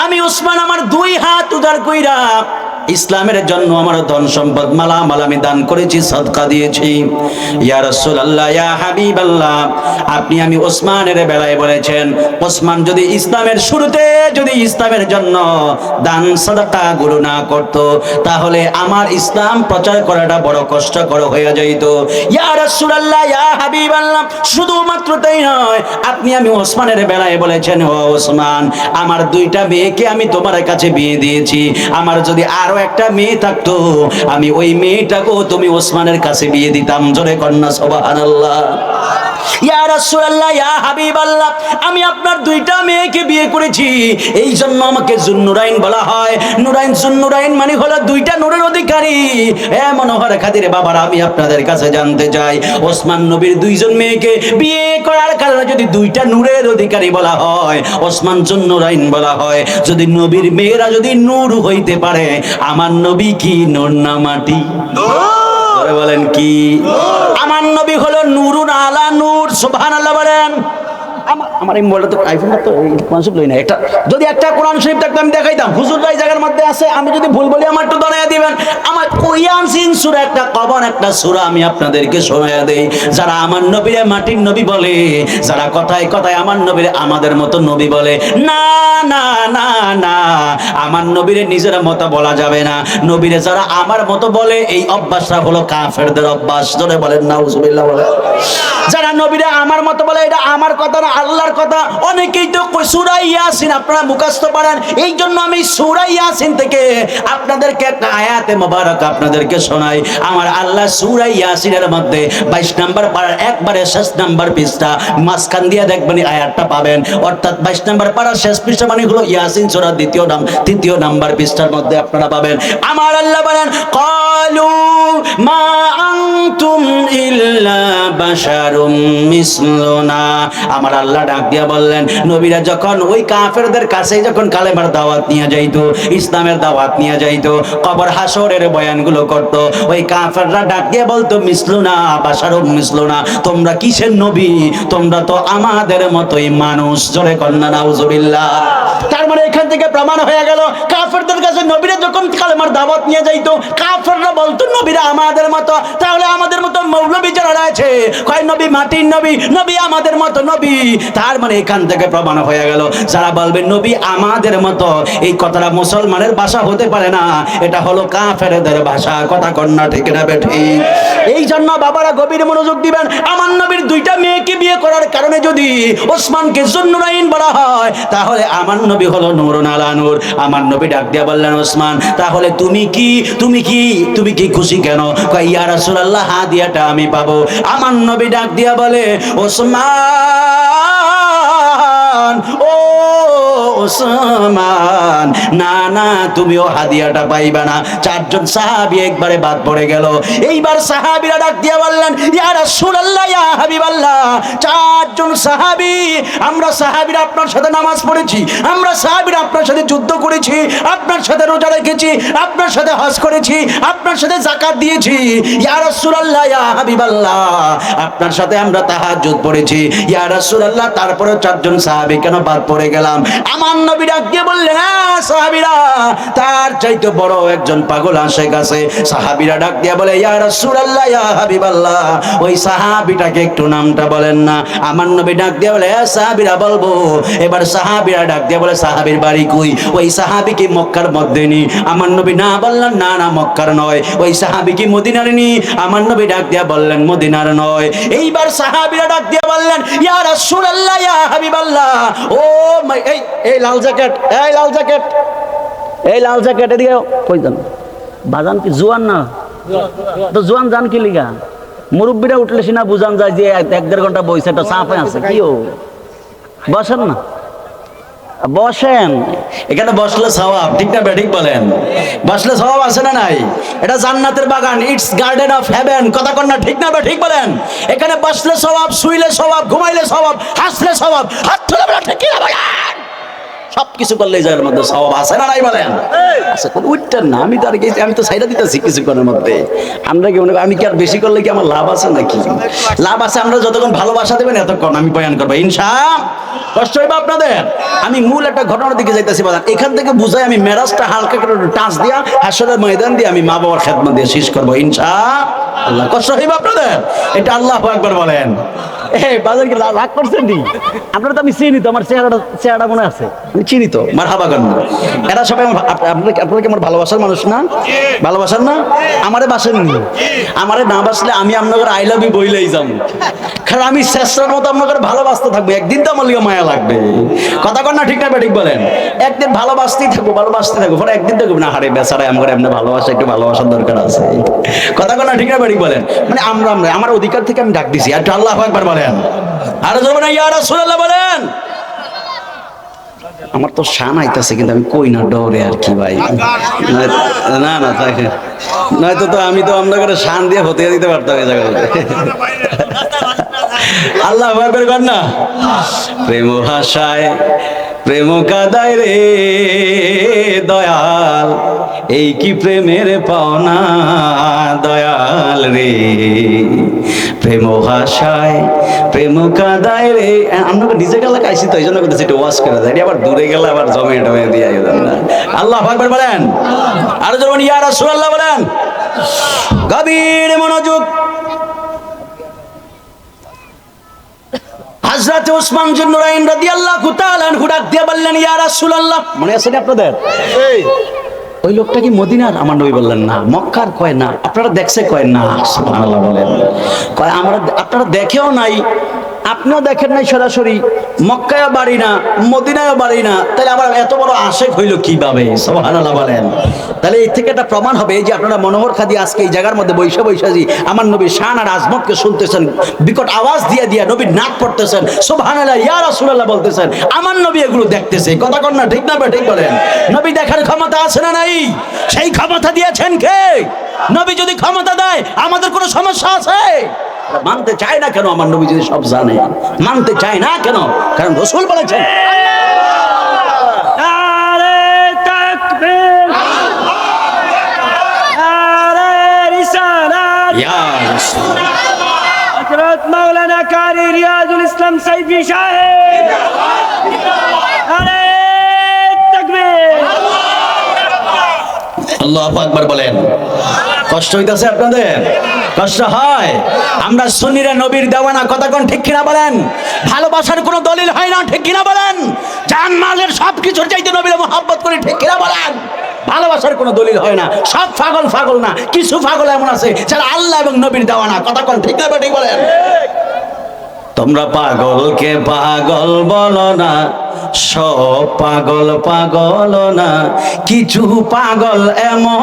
আমি ওসমান আমার দুই হাত উজাড় কইরা ইসলামের জন্য আমার ধন সম্পদ মালামাল আমি দান করেছি, সাদকা দিয়েছি। ইয়া রাসূলুল্লাহ, ইয়া হাবিবাল্লাহ, আপনি আমি ওসমানের বেলায় বলেছেন ওসমান যদি ইসলামের শুরুতে যদি ইসলামের জন্য দান সাদাকা গুলো না করত, তাহলে আমার ইসলাম প্রচার করাটা বড় কষ্টকর হয়ে যাইত। ইয়া রাসূলুল্লাহ, ইয়া হাবিবাল্লাহ, শুধুমাত্র তাই নয়, আপনি আমি ওসমানের বেলায় বলেছেন ও ওসমান, আমার দুইটা মেয়েকে আমি তোমার কাছে বিয়ে দিয়েছি, আমার যদি আরো একটা মেয়ে থাকতো আমি ওই মেয়েটাকেও তুমি ওসমানের কাছে বিয়ে দিতাম। জোরে কন্যা সুবহানাল্লাহ। ইয়া রাসূলুল্লাহ, ইয়া হাবিবাল্লাহ, আমি আপনার দুইটা মেয়েকে বিয়ে করেছি, এই জন্য আমাকে জুন্নুরাইন বলা হয়। নুরাইন, জুন্নুরাইন মানে হলো দুইটা নূরের অধিকারী। মনোহর খাতিরে বাবারা, আমি আপনাদের কাছে জানতে চাই, ওসমান নবীর দুইজন মেয়েকে বিয়ে করার কারণে যদি দুইটা নূরের অধিকারী বলা হয়, ওসমান জুন্নুরাইন বলা হয়, যদি নবীর মেয়েরা যদি নূর হইতে পারে, আমার নবী কি নূর না মাটি? বলেন কি? আমার নবী হলো নূরুন আলা নূর। সুবহানাল্লাহ বলেন। আমার এই মোবাইলটা তো আইফোনটা তো কনসেপ্ট লই না, একটা যদি একটা কোরআন শরীফ থাকতো আমি দেখাইতাম। হুজুররা এই জায়গার মধ্যে আছে, আমি যদি ভুল বলি আমার একটু জানাইয়া দিবেন। আমার ইয়াসিন সূরা একটা কবর একটা সূরা আমি আপনাদেরকে শোনাইয়া দেই। যারা আমার নবীরে মাটির নবী বলে, যারা কথায় কথায় আমার নবীরে আমাদের মতো নবী বলে, না না না না, আমার নবীরে নিজের মতো বলা যাবে না। নবীরে যারা আমার মতো বলে, এই অভ্যাসটা হলো কাফেরদের অভ্যাস। জোরে বলেন নাউজুবিল্লাহ বলে। যারা নবীরে আমার মতো বলে, এটা আমার কথা না, আল্লাহর কথা। অনেকেই তো সূরা ইয়াসিন আপনারা মুখস্থ পারেন, এই জন্য আমি সূরা ইয়াসিন থেকে আপনাদেরকে একটা আয়াতে মোবারক আপনাদেরকে শোনাই। আমার আল্লাহ সূরা ইয়াসিনের মধ্যে 22 নম্বর পারার একবারে শেষ নাম্বার পৃষ্ঠা, মাঝখান দিয়ে দেখবেন আয়াতটা পাবেন, অর্থাৎ 22 নম্বর পারার শেষ পৃষ্ঠা মানে হলো ইয়াসিন সূরা তৃতীয় নাম্বার পৃষ্ঠার মধ্যে আপনারা পাবেন। আমার আল্লাহ বলেন, ক্বালু মা আনতুম ইল্লা বাশারুম মিসলুনা। আমার আল্লাহ ডাক দিয়া বললেন, নবীরা যখন ওই কাফেরদের কাছে যখন কালেমার দাওয়াত নিয়ে যাইতো, ইসলামের দাওয়াত নিয়ে যাইতো, কবর হাসরের বয়ানগুলো করত, ওই কাফেররা ডাক দিয়ে বলতো মিসলুনা বাশারুম মিসলুনা, তোমরা কিসের নবী? তোমরা তো আমাদের মতোই মানুষ। জোরে কন্না নাউজুবিল্লাহ। তার মানে এখান থেকে প্রমাণ হয়ে গেল, কাফেরদের কাছে নবীরা যখন কালেমার দাওয়াত নিয়ে যাইতো, কাফেররা বলতো নবীরা আমাদের মতো। তাহলে আমাদের মতো মৌলবী যারা রয়েছে, কয় নবী মাটির নবী, নবী আমাদের মতো নবী। তার মানে এখান থেকে প্রমাণ হয়ে গেল, যারা বলবে নবী আমাদের মতো, এই কথাটা মুসলমানের ভাষা হতে পারে না, এটা হলো কাফেরদের ভাষা। কথা কন্যা ঠিক না বেঠি? এই জন্য বাবারা গভীর মনোযোগ দিবেন। আমার নবীর দুইটা মেয়েকে বিয়ে করার কারণে যদি ওসমানকে জুন্নুরাইন বলা হয়, তাহলে আমার নবী হলো নূরুন আলা নূর। আমার নবী ডাক দিয়া বললেন, ওসমান তাহলে তুমি কি খুশি কেন? কয় ইয়া রাসূলুল্লাহ, হাদিয়াটা আমি পাবো। আমার নবী ডাক দিয়া বলে, ওসমান, ও ওসমান, না না, তুমিও হাদিয়াটা পাইবা না। চারজন সাহাবী একবারে বাদ পড়ে গেল। এইবার সাহাবীরা ডাক দিয়া বললেন, ইয়া রাসূলুল্লাহ, ইয়া হাবিবাল্লাহ, চারজন সাহাবী, আমরা সাহাবীরা আপনার সাথে নামাজ পড়েছি, আমরা সাহাবীরা আপনার সাথে যুদ্ধ করেছি, আপনার সাথে রোজা রেখেছি, আপনার সাথে হজ করেছি, আপনার সাথে যাকাত দিয়েছি। ইয়া রাসূলুল্লাহ, ইয়া হাবিবাল্লাহ, আপনার সাথে আমরা তাহাজ্জুদ পড়েছি। ইয়া রাসূলুল্লাহ, তারপরে চারজন সাহাবী কেন বাদ পড়ে গেলাম? আমার নবী ডাক দিয়ে বললেন, হ্যাঁ সাহাবীরা, তার চাইতে বড় একজন পাগল আশেক আছে। সাহাবীরা ডাক দিয়ে বলে, ইয়া রাসূলুল্লাহ, ইয়া হাবিবাল্লাহ, ওই সাহাবীটাকে একটু নামটা বলেন না। আমার নবী ডাক দিয়ে বলে, হ্যাঁ সাহাবীরা বলবো। এবার সাহাবীরা ডাক দিয়ে বলে, সাহাবীর বাড়ি কই? ওই সাহাবী কি মক্কার মধ্যে নি? আমার নবী না বললেন, না না, মক্কার নয়। ওই সাহাবী কি মদিনার নি? আমার নবী ডাক দিয়ে বললেন, মদিনার নয়। এইবার সাহাবীরা ডাক দিয়ে বললেন, ইয়া রাসূলুল্লাহ, ইয়া হাবিবাল্লাহ, ও এই লাল জ্যাকেট, এই লাল জ্যাকেট, এই লাল জ্যাকেট, এদিকে কই যান? বাজান কি জোয়ান না? তো জোয়ান জান কি লিগা? মুরব্বীরা উঠলে সিনা বুঝান যায় যে 1-1.5 ঘন্টা বইছে, একটা চাপে আছে। কি ও বসেন না, বসেন। এখানে বসলে সওয়াব, ঠিক না ঠিক বলেন? বসলে সওয়াব আছে না নাই? এটা জান্নাতের বাগান, ইটস গার্ডেন অফ হেভেন। কথা কন না ঠিক না ঠিক বলেন? এখানে বসলে সওয়াব, শুইলে সওয়াব, ঘুমাইলে সওয়াব, হাসলে সওয়াব, হাত তুলে বলা ঠিক না বলেন? সবকিছু করলে যার মধ্যে সওয়াব আছে না নাই বলেন? আচ্ছা, কোন উঠতেন না, আমি তো আর আমি তো সাইডা দিতেছি কিছুক্ষণের মধ্যে। আমরা কি মনে করি আমি কি আর বেশি করলে কি আমার লাভ আছে নাকি? লাভ আছে, আমরা যতক্ষণ ভালোবাসা দেবেন এতক্ষণ আমি বয়ান করবো ইনশাআল্লাহ। কষ্ট হইবা আপনাদের। আমি মূল একটা ঘটনার দিকে যাইতেছি বাজান। এখান থেকে বুঝাই আমি মেরাজটা হালকা করে টাচ দিয়া হাসরের ময়দান দিয়ে আমি মা বাবার খেদমত দিয়ে শেষ করবো ইনশাআল্লাহ। কষ্ট হইবা আপনাদের? এটা আল্লাহু আকবার বলেন। বাজার কি রাগ করছেন নি? আপনারা তো আমি চিনি তো, আমার চেহারাটা মনে আছে, আমি চিনি তো। মারহাবা গান, এরা সবাই আপনারা কি আমার ভালোবাসার মানুষ না? ভালোবাসার না? আমারে বাসেননি। আমারে না বাসলে আমি আপনাদের আই লাভ ইউ বইলেই যাবো, কারণ আমি শেষের মতো আপনাদের ভালোবাসতে থাকবো। একদিন তো আমার লিগে মায়া লাগবে। কথা কন না ঠিক না ঠিক বলেন? একদিন ভালোবাসতেই থাকবো, ভালোবাসতে থাকবো, পরে একদিন দেখবো না, হারে বেচারাই আমার এমনি ভালোবাসা, একটু ভালোবাসার দরকার আছে। কথা কন না ঠিক না ঠিক বলেন? মানে আমরা আমার অধিকার থেকে আমি ডাক দিছি। আর আল্লাহু আকবার বলেন, আর জোরে ইয়া রাসূলুল্লাহ বলেন। আমার তো শান আইতাছে কিন্তু আমি কই না, ডরে আর কি ভাই। না না তাকে নয়তো তো আমি তো আপনাদের শান দিয়ে হতে দিতে পারতাম এই জায়গায়। আল্লাহু আকবার কর না। প্রেম ভাষায় প্রেম কাদায় রে দয়াল, এই কি প্রেমের পাওনা দয়াল রে। প্রেম ভাষায় প্রেম কাদায় রে। আমরা নিজে গেলে কাইছি তো, এই জন্য করতেছি একটু ওয়াশ করে দেয়, আবার দূরে গেলে আবার জমে টমে দিয়ে না। আল্লাহু আকবার বলেন, আর যখন ইয়া রাসূলুল্লাহ বলেন। গভীর মনোযোগ। হযরত ওসমান জুন্নুরাইন রাদিয়াল্লাহু তাআলা আনহু ডাক দিয়ে বললেন, ইয়া রাসূলুল্লাহ, মনে আছে আপনাদের? ওই লোকটা কি মদিনার? আমার নবী বললেন না। মক্কার? কয় না। আপনারা দেখছে? কয় না। সুবহানাল্লাহ বলেন। কয় আমরা, আপনারা দেখেও নাই, আপনিও দেখেন নাই সরাসরি, মক্কায়ও বাড়ি না, মদিনায়ও বাড়ি না, তাহলে আবার এত বড় আশেক হইল কিভাবে? সুবহানাল্লাহ বলেন। তাহলে এই থেকে একটা প্রমাণ হবে যে আপনারা মনোহর খাদি আজকে এই জায়গার মধ্যে বৈশাজি আমার নবীর শান আর আজমতকে শুনতেছেন, বিকট আওয়াজ দিয়ে দিয়ে নবীর নাক পড়তেছেন, সুবহানাল্লাহ ইয়া রাসূলুল্লাহ বলতেছেন, আমার নবী এগুলো দেখতেছে। কথা কন না ঠিক না ঠিক বলেন? নবী দেখার ক্ষমতা আছে না নাই? সেই ক্ষমতা দিয়েছেন কে? নবী যদি ক্ষমতা দেয় আমাদের কোনো সমস্যা আছে? মানতে চায় না কেন? আমার নবী যদি সব জানে, মানতে চায় না কেন? কারণ রাসূল বলেছেন নারে তাকবীর, নারে রিসালাত। ইয়া রাসূল হযরত মাওলানা কারি রিয়াজুল ইসলাম সাইফি সাহেব, নারে তাকবীর। আল্লাহু আকবার বলেন। কষ্ট হইতাছে আপনাদের? কষ্ট হয়? আমরা সুন্নিরা নবীর দেওয়ানা, কথা কোন ঠিক কিনা বলেন? ভালোবাসার কোনো দলিল হয় না, ঠিক কিনা বলেন? জান মালের সব কিছুর চাইতে নবীর মহব্বত করি, ঠিক কিনা বলেন? ভালোবাসার কোনো দলিল হয় না। সব পাগল পাগল না, কিছু পাগল এমন আছে যারা আল্লাহ এবং নবীর দেওয়ানা, কথা কোন ঠিক না ঠিক বলেন? তোমরা পাগলকে পাগল বলো না, সব পাগল পাগল না, কিছু পাগল এমন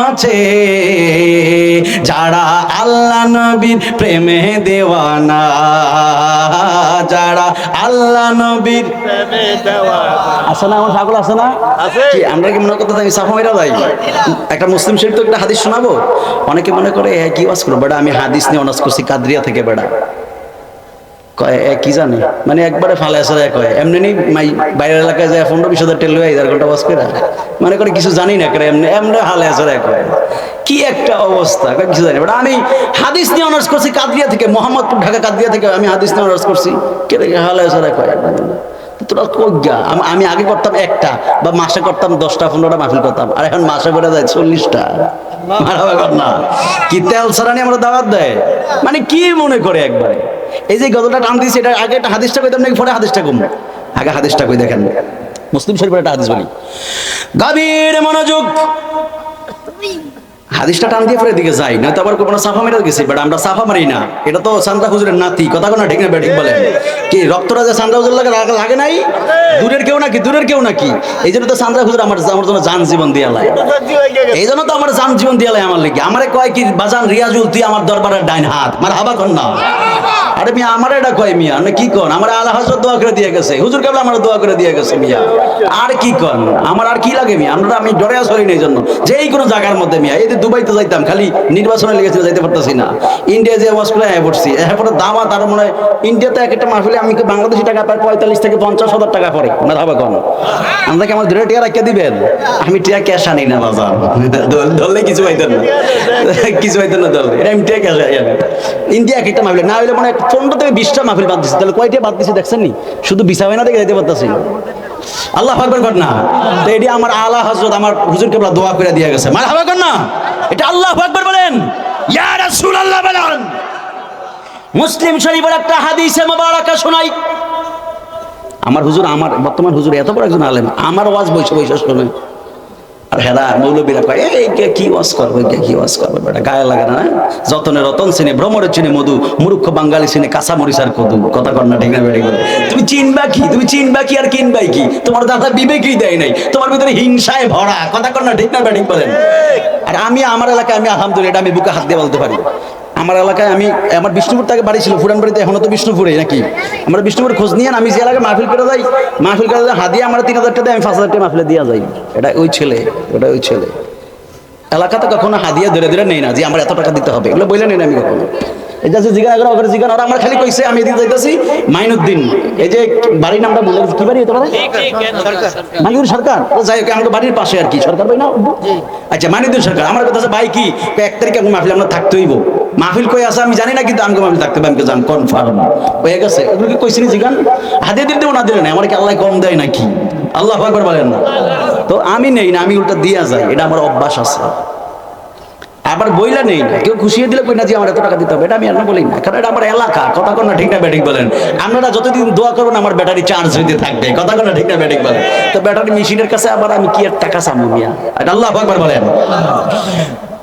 আছে যারা আল্লাহ নবীর প্রেমে দেওয়ানা, যারা আল্লাহ নবীর প্রেমে দেওয়ানা। আছে না আমার পাগল? আছে না? কি আমরা কি মনে করতে আমি সাফা মেরা যাই? একটা মুসলিম শরীফ তো একটা হাদিস শোনাবো। অনেকে মনে করে কি ওয়াজ করবো বেটা, আমি হাদিস নিয়ে অনার্স করছি কাদরিয়া থেকে বেটা। কি জানে মানে একবারে ফালে আসে কয় এমনি নেই বাইরের এলাকায় যায় 15-20 হাজার টেল হয়ে 1000 ঘন্টা বাস করে মানে করে কিছু জানি না করে এমনি এমনি হালে আসে কয় কি একটা অবস্থা, কিছু জানি। বাট আমি হাদিস নিয়ে অনার্স করছি কাদরিয়া থেকে, মোহাম্মদপুর ঢাকা কাদরিয়া থেকে আমি হাদিস নিয়ে অনার্স করছি। কে দেখে হালে আসে কয় তোরা কজ্ঞা। আমি আগে করতাম একটা বা মাসে করতাম 10টা-15টা মাহফিল করতাম, আর এখন মাসে করে যায় 40টা। না কি তেল সারানি আমরা দাওয়াত দেয় মানে কি মনে করে একবারে। এই যে গজলটা টান দিয়েছি, এটা আগে একটা হাদিসটা কইতাম নাকি পরে হাদিসটা কম? আগে হাদিসটা কই দেখেন, মুসলিম শরীফের একটা হাদিস বলি, গভীর মনোযোগ। হাদিসটা টান দিয়ে পরে দিকে যাই না তো আবার কোনো সাফা মেরে গেছি, বাট আমরা সাফা মারি না। এটা তো সান্তা হুজুরের নাতি, কথা কোনো ঠিক না ঠিক বলেন? কি রক্তটা যে সান্তা হুজুর লাগে নাই? দূরের কেউ নাকি, দূরের কেউ নাকি? এই জন্য তো সান্তা হুজুর আমার জন্য জান জীবন দিয়ে লাই, এই জন্য তো আমার জান জীবন দিয়ে লাই আমার লেগে। আমারে কয় কি বাজান রিয়াজুল তুই আমার দরবারের ডাইন হাত, মার হাবা কর না। আরে মিয়া আমার এটা কয় মিয়া না কি কন, আমার আল্লাহ হযরত দোয়া করে দিয়ে গেছে, হুজুর কেবল আমার দোয়া করে দিয়ে গেছে মিয়া। আর কি কন, আমার আর কি লাগে মিয়া? আমরা আমি ডরে আসরি না এই জন্য যেই কোনো জায়গার মধ্যে মিয়া। এই যে দুবাইতে যাইতাম, খালি নির্বাচনে লেগেছিল যাইতে পারতেছি না। ইন্ডিয়া যে ওয়াজ করে পড়ছি, এরপরে দামা তার মনে হয় ইন্ডিয়াতে এক একটা মাহফিলে আমি বাংলাদেশি টাকা প্রায় 45 থেকে 50 হাজার টাকা পড়ে। আমার ভাবা কন আমাকে আমার ধরে টিয়া রাখিয়ে দিবেন? আমি টিয়া ক্যাশ আনি না বাজার, ধরলে কিছু পাইতেন না, কিছু পাইতেন না ধরলে। এটা আমি টিয়া ক্যাশ আনি। ইন্ডিয়া এক একটা মাহফিলে না হইলে মনে হয় 15 থেকে 20টা মাহফিল বাদ দিচ্ছে। তাহলে কয়টা বাদ দিচ্ছে দেখছেন নি? শুধু বিছা হয় না দেখে যেতে পারতেছি। আল্লাহ আকবার কর না। তো এটি আমার আলা হযরত আমার হুজুর কেবলা দোয়া করে দিয়ে গেছে, মারহাবা কর না। এটা আল্লাহু আকবার বলেন, ইয়া রাসূলুল্লাহ বলেন। মুসলিম শরীফের একটা হাদিসে মুবারাকা শোনাই। আমার হুজুর, আমার বর্তমান হুজুর এত বড় একজন আলেম, আমার ওয়াজ বইছে বইছে শুনে। আর হেরা মৌলবীরা কয় এই কি ওয়াজ করবে, কি ওয়াজ করবে বেটা, গায়ে লাগে না? যতনে রতন চিনে, ভ্রমরের চিনে মধু, মূর্খ বাঙালি চিনে কাঁচা মরিচার কদু, কথা কর না ঠিক না বেড়ে গেল? তুমি চিনবা কি, তুমি চিনবা কি আর কিনবাই কি? তোমার দাদা বিবেকই দেয় নাই, তোমার ভিতরে হিংসায় ভরা, কথা কর না ঠিক না বেড়ে বলেন? আর আমি আমার এলাকায় আমি আলহামদুলিল্লাহ এটা আমি বুকে হাত দিয়ে বলতে পারি, আমার এলাকায় আমি আমার বিষ্ণুপুর থেকে বাড়ি ছিল, ফুরান বাড়িতে এখনো তো বিষ্ণুপুরে নাকি। আমরা বিষ্ণুপুর খোঁজ নিয়ে আমি যে এলাকায় মাহফিল করে যাই, মাহফিল করে যাই হাদিয়া আমার 3000 টাকা দেয়, আমি 5000 টাকা মাহফিলে দিয়া যাই। এটা ওই ছেলে, ওটা ওই ছেলে। এলাকাতে কখনো হাদিয়া ধরে ধরে নেই না যে আমার এত টাকা দিতে হবে, এগুলো বলে নেই না আমি কখনো। এটা যে জিজ্ঞাসা করা জিজ্ঞাসা ওরা আমার খালি কইছে, আমি এদিকে যাইতেছি মাইনুদ্দিন, এই যে বাড়ির নামটা বলে কি বাড়ি তোরা? মাইনুদ্দিন সরকার। ও যাই হোক আমাদের বাড়ির পাশে আর কি, সরকার ভাই না? আচ্ছা মাইনুদ্দিন সরকার আমার কথা ভাই কি 1 তারিখে আপনি মাহফিল আমরা থাকতে হইব। মাহফিল কই আছে আমি জানি না, কিন্তু আমাকে মাহফিল থাকতে হবে, আমি জান কনফার্ম হয়ে গেছে। এগুলো কি কইছিনি জিগান? হাদিয়া দিতে না দিলে না, আমার কি আল্লাহ কম দেয় নাকি? আল্লাহু আকবার বলেন না। তো আমি নেই না, আমি উল্টা দিয়া যাই, এটা আমার অভ্যাস আছে। আবার বইলা নেই না, কেউ খুশিয়ে দিলে কই না যে আমার এত টাকা দিতে হবে, এটা আমি আর বলি না, কারণ এটা আমার এলাকা, কথা কোন না ঠিক না ব্যাটিক বলেন? আপনারা যতদিন দোয়া করবেন আমার ব্যাটারি চার্জ হইতে থাকবে, কথা কোন না ঠিক না ব্যাটিক বলেন? তো ব্যাটারি মেশিনের কাছে আবার আমি কি আর টাকা চামু মিয়া? এটা আল্লাহু আকবার বলেন।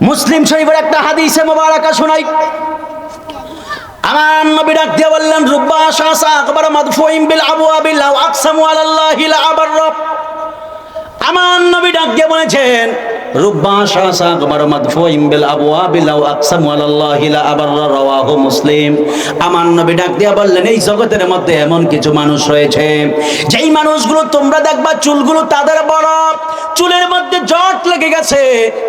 মুসলিম শরীফের একটা হাদিসে মুবারাকা শোনাই। আমার নবী ডাক দিয়ে বললেন, রুব্বা শাসা আকবার মাদফুইন বিল আবওয়াবিল আও আকসামু আলাল্লাহি লা আবার। আমার নবী ডাক দিয়ে বলেছেন রুব্বা শাসা কমার মাদফুইম বিল আবওয়াবি লাউ আকসামু আলাল্লাহি লা আবাররা রাওয়াহু মুসলিম। আমার নবী ডাক দিয়ে বললেন এই জগতের মধ্যে এমন কিছু মানুষ রয়েছে যেই মানুষগুলো তোমরা দেখবা চুলগুলো তাদের বড়, চুলের মধ্যে জট লেগে গেছে,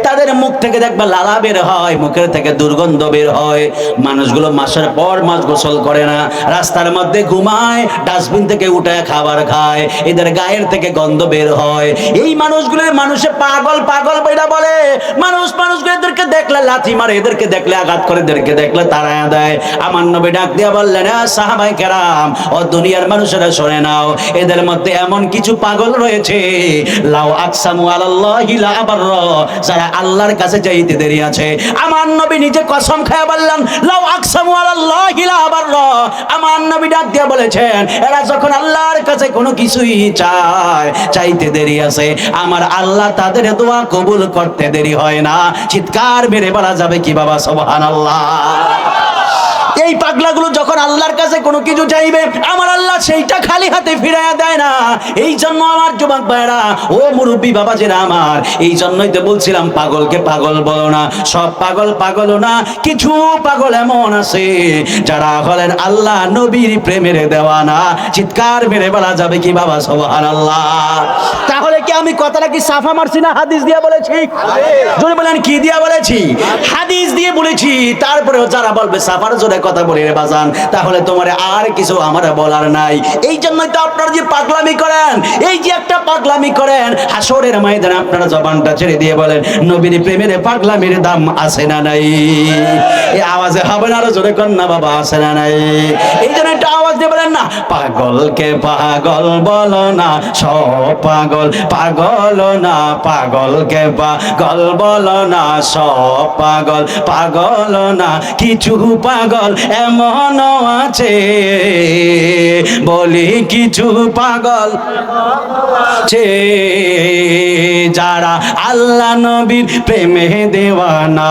তাদের মুখ থেকে দেখবা লালা বের হয়, মুখের থেকে দুর্গন্ধ বের হয়। মানুষগুলো মাসের পর মাস গোসল করে না, রাস্তার মধ্যে ঘুমায়, ডাস্টবিন থেকে উঠে খাবার খায়, এদের গায়ের থেকে গন্ধ বের হয়। এই মানুষগুলোর মানুষে পাগল পাগল বইলা বলে। মানুষগুলো এদেরকে দেখলে লাথি মারে, এদেরকে দেখলে আঘাত করে, এদেরকে দেখলে তাড়ায়া দেয়। আমার নবী ডাক দিয়া বললেন সাহাবায়ে কেরাম ও দুনিয়ার মানুষেরা শুনে নাও, এদের মধ্যে এমন কিছু পাগল রয়েছে লাউ আকসামু আলাল্লাহি লা আবাররা, যারা আল্লাহর কাছে যাইতে দেরি আছে। আমার নবী নিজে কসম খায়া বললেন লাউ আকসামু আলাল্লাহি লা আবাররা। আমার নবী ডাক দিয়া বলেছেন এরা যখন আল্লাহর কাছে কোনো কিছুই চাইতে দেরি আছে, আমার আল্লাহ তাদের দোয়া কবুল করতে দেরি হয় না। চিৎকার মেরে বলা যাবে কি বাবা সুবহানাল্লাহ। এই পাগলাগুলো যখন আল্লাহর কাছে কোনো কিছু চাইবে, আমার আল্লাহ সেইটা খালি হাতে ফিরাইয়া দেয় না। এই জন্য আমার যুবক ভাইরা ও মুরব্বী বাবাজিরা আমার, এই জন্যই তো বলছিলাম পাগলকে পাগল বলো না। সব পাগল পাগল না, কিছু পাগল এমন আছে যারা হলেন আল্লাহ নবীর প্রেমের দেওয়ানা। চিৎকার মেরে বলা যাবে কি বাবা সুবহানাল্লাহ। তাহলে কি আমি কথাটা কি সাফা মারছি না হাদিস দিয়ে বলেছি? জোরে বলেন কি দিয়ে বলেছি? হাদিস দিয়ে বলেছি। তারপরেও যারা বলবে সাফার জোরে কথা বলি রে বাজান, তাহলে তোমার আর কিছু আমার বলার নাই। এই জন্যই তো আপনারা যে পাগলামি করেন, এই যে একটা পাগলামি করেন, হাসরের ময়দানে আপনারা জবানটা ছেড়ে দিয়ে বলেন নবীর প্রেমের পাগলামির দাম আছে না নাই? এই আওয়াজে হবে না, আরো জোরে কর না বাবা, আছে না নাই? এই জন্য একটা আওয়াজ দিয়ে বলেন না পাগলকে পাগল বলো না, সব পাগল পাগল না, পাগলকে পাগল বলো না, সব পাগল পাগল না, কিছু পাগল এমন আছে বলি কিছু পাগল আছে যারা আল্লাহ নবীর প্রেমে দেওয়ানা,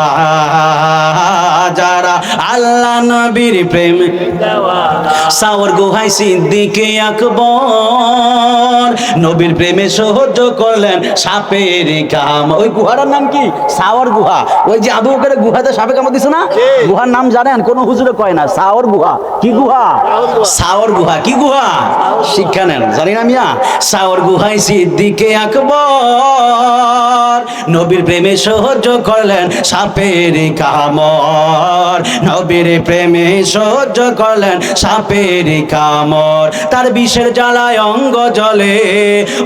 যারা আল্লাহ নবীর প্রেমে দেওয়ানা। সাওর গুহায় সিদ্দিকে আকবর নবীর প্রেমে সহ্য করলেন সাপের কাম। ওই গুহার নাম কি? সাওর গুহা। ওই যে আবু বকরের গুহাতে সাপে কামড় দিছে না, গুহার নাম জানেন? কোন হুজুরে কয় না। সাওর গুহা। কি গুহা? সাওর গুহা। কি গুহা? শিক্ষা নেন, জানি না মিয়া। সাওর গুহায় সিদ্দিকে আকবর নবীর প্রেমে সহ্য করলেন সাপের কামড়, নবীর প্রেমে সহ্য করলেন সাপের কামড়। তার বিষের জ্বালায় অঙ্গ জ্বলে,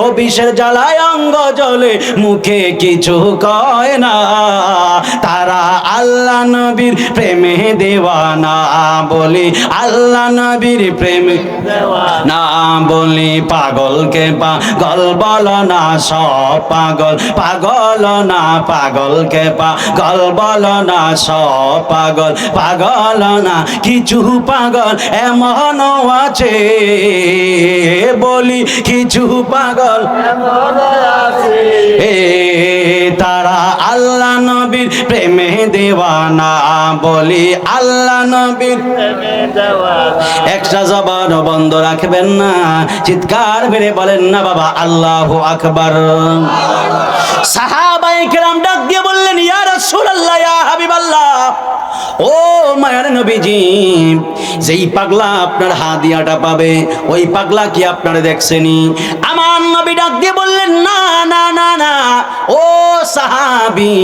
ও বিষের জ্বালায় অঙ্গ জ্বলে, মুখে কিছু কয় না। তারা আল্লাহ নবীর প্রেমে দেওয়ানা বলি, আল্লাহ নবীর প্রেমে দেওয়ানা বলি। পাগলকে পাগল বলো না, সব পাগল পাগল না, পাগলকে পাগল বলো না, সব পাগল পাগল না, কিছু পাগল এমন আছে বলি কিছু পাগল এমন আছে তারা আল্লাহ নবীর প্রেমে দেওয়ানা বলি, আল্লাহ নবীর প্রেমে দেওয়ানা। একটা জবান বন্ধ রাখবেন না, চিৎকার মেরে বলেন না বাবা আল্লাহু আকবার। সাহাবায়ে কেরাম ডাক দিয়ে বললেন ইয়া রাসূলুল্লাহ, ইয়া হাবিবাল্লাহ, ও মায়ের নবীজি, যেই পাগলা আপনার হাদিয়াটা পাবে ওই পাগলা কি আপনারা দেখছেনি? আমার নবী ডাক দিয়ে বললেন না না না না, ও সাহাবী,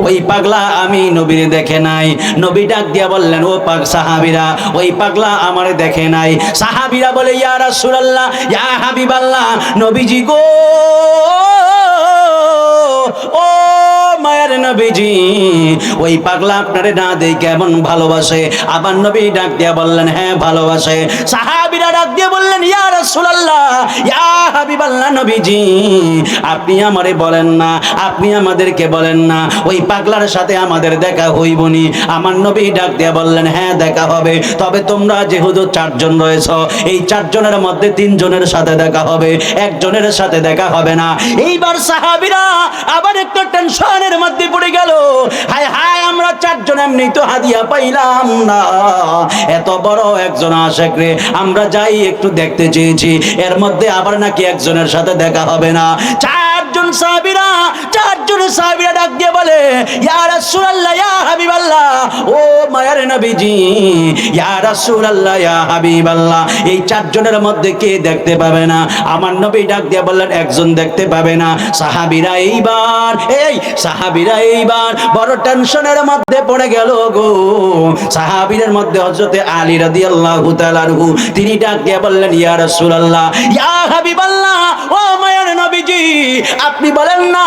ওই পাগলা আমি নবীর দেখে নাই। নবী ডাক দিয়া বললেন ও সাহাবীরা, ওই পাগলা আমার দেখে নাই। সাহাবীরা বলে ইয়া রাসূলুল্লাহ, ইয়া হাবিবাল্লাহ, নবীজি গো, ও মায়ের নবীজি, ওই পাগলা আপনারে না দেই কেমন ভালোবাসে? আবার নবী ডাক দিয়া বললেন হ্যাঁ ভালোবাসে। সাহাবীরা ডাক দিয়ে বললেন ইয়া রাসূলুল্লাহ, ইয়া হাবিবাল্লাহ, নবীজি আপনি আমারে বলেন না, আপনি আমাদেরকে বলেন না ওই পাগলার সাথে আমাদের দেখা হইবনি? আমার নবী ডাক দিয়া বললেন হ্যাঁ দেখা হবে, তবে তোমরা যেহেতু 4 জন রয়েছ, এই 4 জনের মধ্যে 3 জনের সাথে দেখা হবে, একজনের সাথে দেখা হবে না। এইবার সাহাবীরা আবার একটু টেনশনের মধ্যে পড়ে গেল। হায় হায়, আমরা 4 জন এমনি তো হাদিয়া পাইলাম না, এত বড় একজন আশেক রে, আমরা যাই একটু দেখতে চেয়েছি, এর মধ্যে আবার নাকি একজনের সাথে দেখা হবে না। 4 চারজন সাহাবীরা ডাক দিয়ে বলে, ইয়া রাসূলুল্লাহ, ইয়া হাবিবাল্লাহ, ও মায়ার নবীজি, ইয়া রাসূলুল্লাহ, ইয়া হাবিবাল্লাহ, এই চারজনের মধ্যে কে দেখতে পাবে না? আমার নবী ডাক দিয়ে বললেন, একজন দেখতে পাবে না। সাহাবীরা এইবার বড় টেনশনের মধ্যে পড়ে গেল গো। সাহাবীদের মধ্যে হযরতে আলী রাদিয়াল্লাহু তাআলা আনহু, তিনি ডাক দিয়ে বললেন, ইয়া রাসূলুল্লাহ, ইয়া হাবিবাল্লাহ, ও মায়ার নবীজি, আপনি বলেন না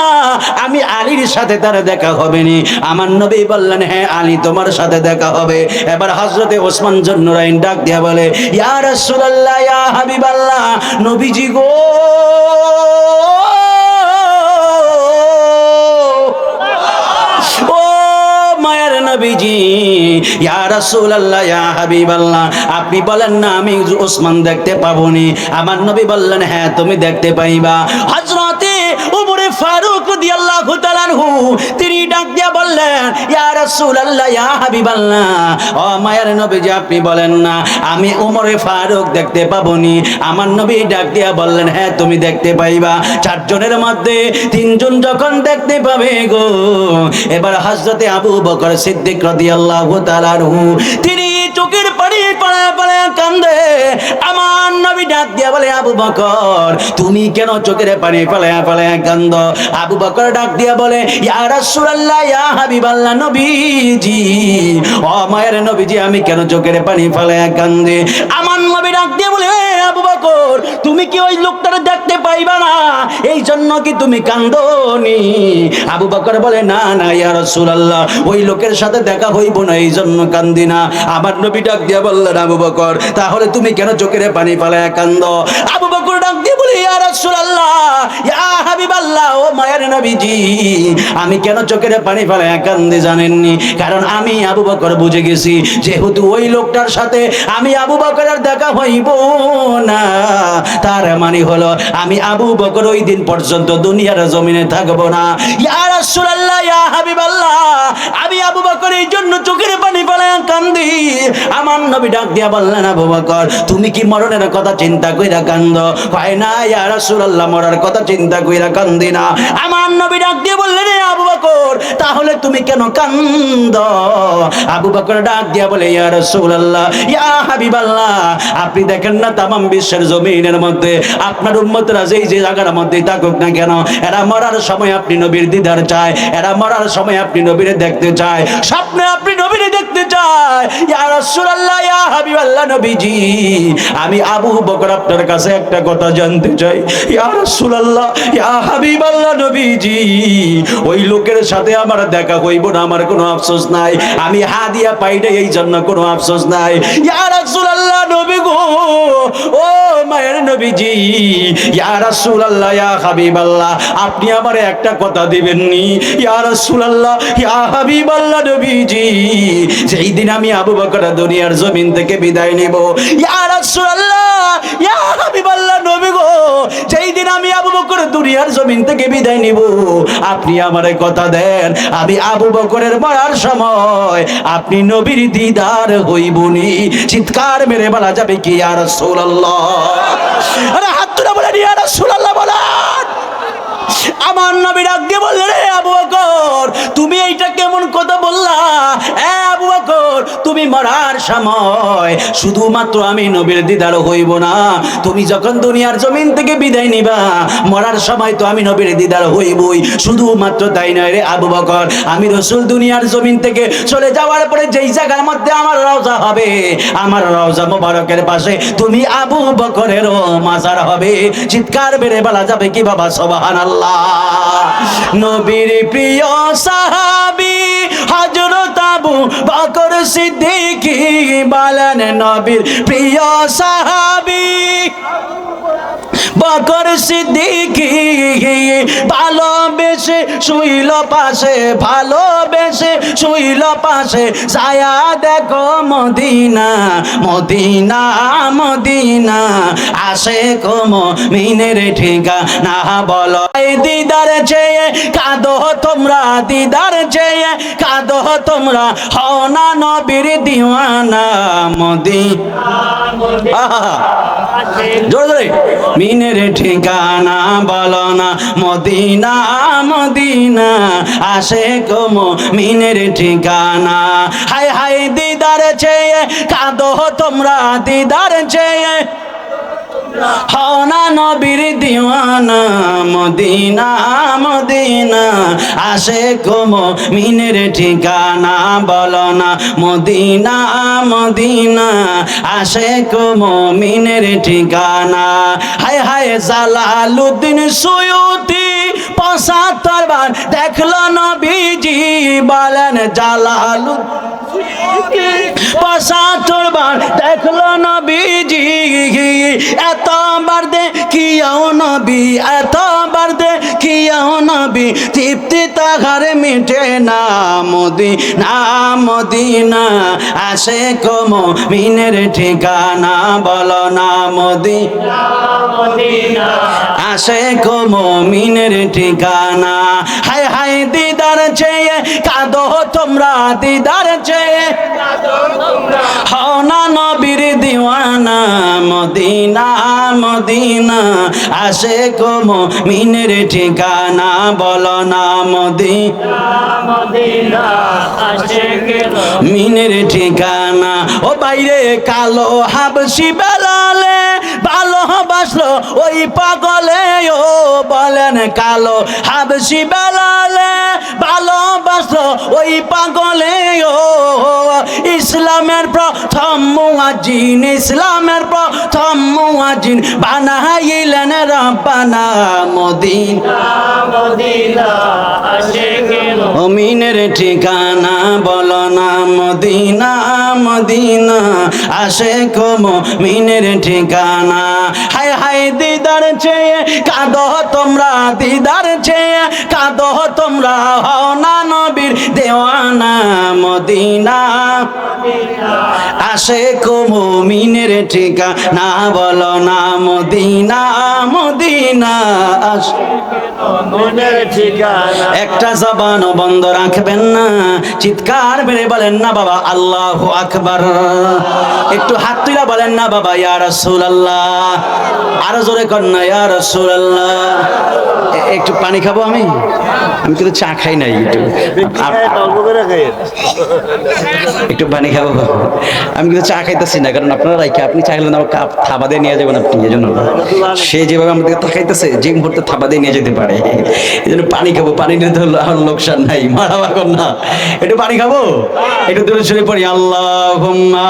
আমি আলীর সাথে তার দেখা হবে নি? আমার নবী বললেন, হ্যাঁ আলী তোমার সাথে দেখা হবে। এবার হযরতে ওসমান জুন্নুরাইন ডাক দিয়ে বলে, ইয়া রাসূলুল্লাহ, ইয়া হাবিবাল্লাহ, নবীজি গো, ও মায়ার নবীজি, ইয়া রাসূলুল্লাহ, ইয়া হাবিবাল্লাহ, আপনি বলেন না আমি ওসমান দেখতে পাবনি? আমার নবী বললেন, হ্যাঁ তুমি দেখতে পাইবা। হযরতে ওমর ফারুক রাদিয়াল্লাহু তাআলা আনহু, তিনি ডাক দিয়া বললেন, ইয়া রাসূলুল্লাহ, ইয়া হাবিবাল্লাহ, ও মায়ার নবীজি, আপনি বলেন না আমি ওমর ফারুক দেখতে পাবনি? আমার নবী ডাক দিয়া বললেন, হ্যাঁ তুমি দেখতে পাইবা। চারজনের মধ্যে তিনজন যখন দেখতে পাবে গো, এবার হযরতে আবু বকর সিদ্দিক রাদিয়াল্লাহু তাআলা আনহু, তিনি চোখের পানি পড়ে কান্দে। আমার নবী ডাক দিয়া বলে, আবু বকর তুমি কেন চোখের পানি ফেলে কান্দো? আবু বকর ডাক দিয়া বলে, ইয়া রাসূলুল্লাহ, ইয়া হাবিবাল্লাহ, নবীজি, ও মায়ের নবীজি, আমি কেন চোখের পানি ফেলে কান্দে? আমার নবী ডাক দিয়া বলে, আবু বকর তুমি কি ওই লোকটারে দেখতে পাইবা না, এই জন্য কি তুমি কান্দনি? আবু বকর বলে, না না ইয়া রাসূলুল্লাহ, ওই লোকের সাথে দেখা হইব না, এই জন্য কান্দি না। আমার নবী ডাক দিয়া বললেন, আবু বকর তাহলে তুমি কেন চোখের পানি ফেলে কান্দো? আবু বকর ডাক দিয়ে বলে, ইয়া রাসূলুল্লাহ, ইয়া হাবিবাল্লাহ, ও মায়ের নবীজি, আমি কেন চোখের পানি ফেলে কান্দি জানেননি? কারণ আমি আবু বকর বুঝে গেছি, যেহেতু ওই লোকটার সাথে আমি আবু বকরের দেখা হইব না, তার মানে হলো আমি আবু বকর ওই দিন পর্যন্ত দুনিয়ার জমিনে থাকবো না। ইয়া রাসূলুল্লাহ, ইয়া হাবিবাল্লাহ, আমি আবু বকর এই জন্য চোখের পানি ফেলে কান্দি। আমার নবী ডাক দিয়া বললেন, আবু বকর তুমি কি মরণের কথা চিন্তা কইরা কান্দো? কয় না ইয়া রাসূলুল্লাহ, মরার কথা চিন্তা কইরা কান্দি না। আমার নবী ডাক দিয়ে বললেন, আবু বকর তাহলে তুমি কেন কান্দো? আবু বকর ডাক দিয়া বলে, ইয়া রাসূলুল্লাহ, ইয়া হাবিবাল্লাহ, আপনি দেখেন না তামাম বিশ্বের জমিনের মধ্যে আপনার উম্মতরা যেই যে জায়গার মধ্যে থাকুক না কেন, এরা মরার সময় আপনি নবীর দিদার চায়, এরা মরার সময় আপনি নবীরে দেখতে চায়, স্বপ্নে আপনি নবীরে দেখতে চায়। ইয়া রাসূলুল্লাহ, ইয়া হাবিবাল্লাহ, নবীজি, আমি আবু বকর আপনার কাছে একটা কথা জানতে চাই। ইয়া রাসূলুল্লাহ, ইয়া হাবিবাল্লাহ, নবীজি, ওই লোকের সাথে আমার দেখা হইব না, আমার কোনো আফসোস নাই, আমি হাদিয়া পাইনি এই জন্য কোনো আফসোস নাই। ইয়া রাসূলুল্লাহ, নবী গো, ও মায়ের নবীজি, ইয়া রাসূলুল্লাহ, ইয়া হাবিবাল্লাহ, আপনি আমারে একটা কথা দিবেননি? ইয়া রাসূলুল্লাহ, ইয়া হাবিবাল্লাহ, নবীজি, যেই দিন আমি আবু বকর দুনিয়ার জমিন থেকে বিদায় নেব, ইয়া রাসূলুল্লাহ, ইয়া হাবিবাল্লাহ, নবী গো, যেই দিন আমি আবু বকর দুনিয়ার জমিন থেকে বিদায় নিব, আপনি আমারে কথা দেন, আমি আবু বকরের মরার সময় আপনি নবীর দিদার হইবনি। চিৎকার মেরে বলা যাবে কি ইয়া রাসূলুল্লাহ? আরে হাত তুলে বলেন ইয়া রাসূলুল্লাহ বলেন। আমার নবী ডাক দিয়ে বললেন, রে আবু বকর তুমি এইটা কেমন কথা বললা? আবু বকর তুমি মরার সময় শুধুমাত্র আমি নবীর দিদার হইব না, তুমি যখন দুনিয়ার জমিন থেকে বিদায় নিবা, মরার সময় তো আমি নবীর দিদার হইবই। শুধুমাত্র তাই নয় রে আবু বকর, আমি রাসূল দুনিয়ার জমিন থেকে চলে যাওয়ার পরে যেই জায়গার মধ্যে আমার রওজা হবে, আমার রওজা মোবারকের পাশে তুমি আবু বকরেরও মাজার হবে। চিৎকার বেড়ে বলা যাবে কি বাবা সুবহানাল্লাহ? নবীর প্রিয় সাহাবী হযরত আবু বকর সিদ্দিক বলেন, নবীর প্রিয় সাহাবী বকর সিদ্দিক ভালোবেসে শুইল পাশে, ভালোবেসে শুইল পাশে ছায়া দেখো মদিনা মদিনা মদিনা আশিক মুমিনের ঠিকানা বলো এই দিদার চেয়ে কাঁদো তোমরা দিদার চেয়ে কাঁদো তোমরা হও না নবীর দিওয়ানা মদিনা জোরে জোরে মিনের ঠিকানা বলো না মদিনা মদিনা আশিক মুমিনের ঠিকানা হায় হায় দিদার চেয়ে কাঁদো তোমরা দিদার চেয়ে হও না নবীর দিওয়ানা মদিনা মদিনা আশিক মুমিনের ঠিকানা বলো না মদিনা মদিনা আশিক মুমিনের ঠিকানা হায় হায় জালালউদ্দিন সুয়ুতি ৭৫ বার দেখলো নবীজি বলেন জালালউদ্দিন ৭৫ বার দেখলো নবীজি এতবার দেখিয়াও নবী এতবার দেখিয়াও নবী তৃপ্তি তাহার মিটে না মদিনা মদিনা আশিক মুমিনের ঠিকানা বলো না মদিনা মদিনা আশিক মুমিনের ঠিকানা হায় হায় দিদার চেয়ে কাঁদো তোমরা দিদার চেয়ে হও না নবীর দিওয়ানা মদিনা মদিনা আশিক মুমিনের ঠিকানা বলো না মদিনা মদিনা আশিক মুমিনের ঠিকানা ও বাইরে কালো হাবশি বেলালে ভালোবাসলো ওই পাগলে ও বলেন কালো হাবশি বেলালে ভালোবাসলো ওই পাগলে ও ইসলামের প্রথম মুয়াজ্জিন ইসলামের প্রথম মুয়াজ্জিন বানাইলেন রব্বানা মদিনা মদিনা আশিক মুমিনের ঠিকানা বলো না মদিনা মদিনা আশিক মুমিনের ঠিকানা হায় হায় দিদার চেয়ে কাঁদো তোমরা দিদার চেয়ে কাঁদো তোমরা হও না নবীর দেওয়ানা মদিনা আশিক মুমিনের ঠিকানা বলো না মদিনা মদিনা আশিক মুমিনের ঠিকানা একটা জবান বন্ধ রাখবেন না চিৎকার মেরে বলেন না বাবা আল্লাহু আকবার একটু হাত তুলে বলেন না বাবা ইয়া রাসূলুল্লাহ আরো জোরে কর না ইয়া রাসূলুল্লাহ একটু পানি খাবো আমি কিন্তু চা খাই নাই একটু পানি খাবো আমি কিন্তু চা খাইতেছি না কারণ আপনারা রাইখে আপনি চাইলেন আমার কাপ থাবা দিয়ে নিয়ে যাবেন আপনি এই জন্য সে যেভাবে আমাদের তাকাইতেছে যে মুহূর্তে থাবা দিয়ে নিয়ে যেতে পারে এই জন্য পানি খাবো পানি নিতে হলো আমার লোকসান নাই মারা এখন না একটু পানি খাবো একটু দূরে সরে পড়ি আল্লাহুম্মা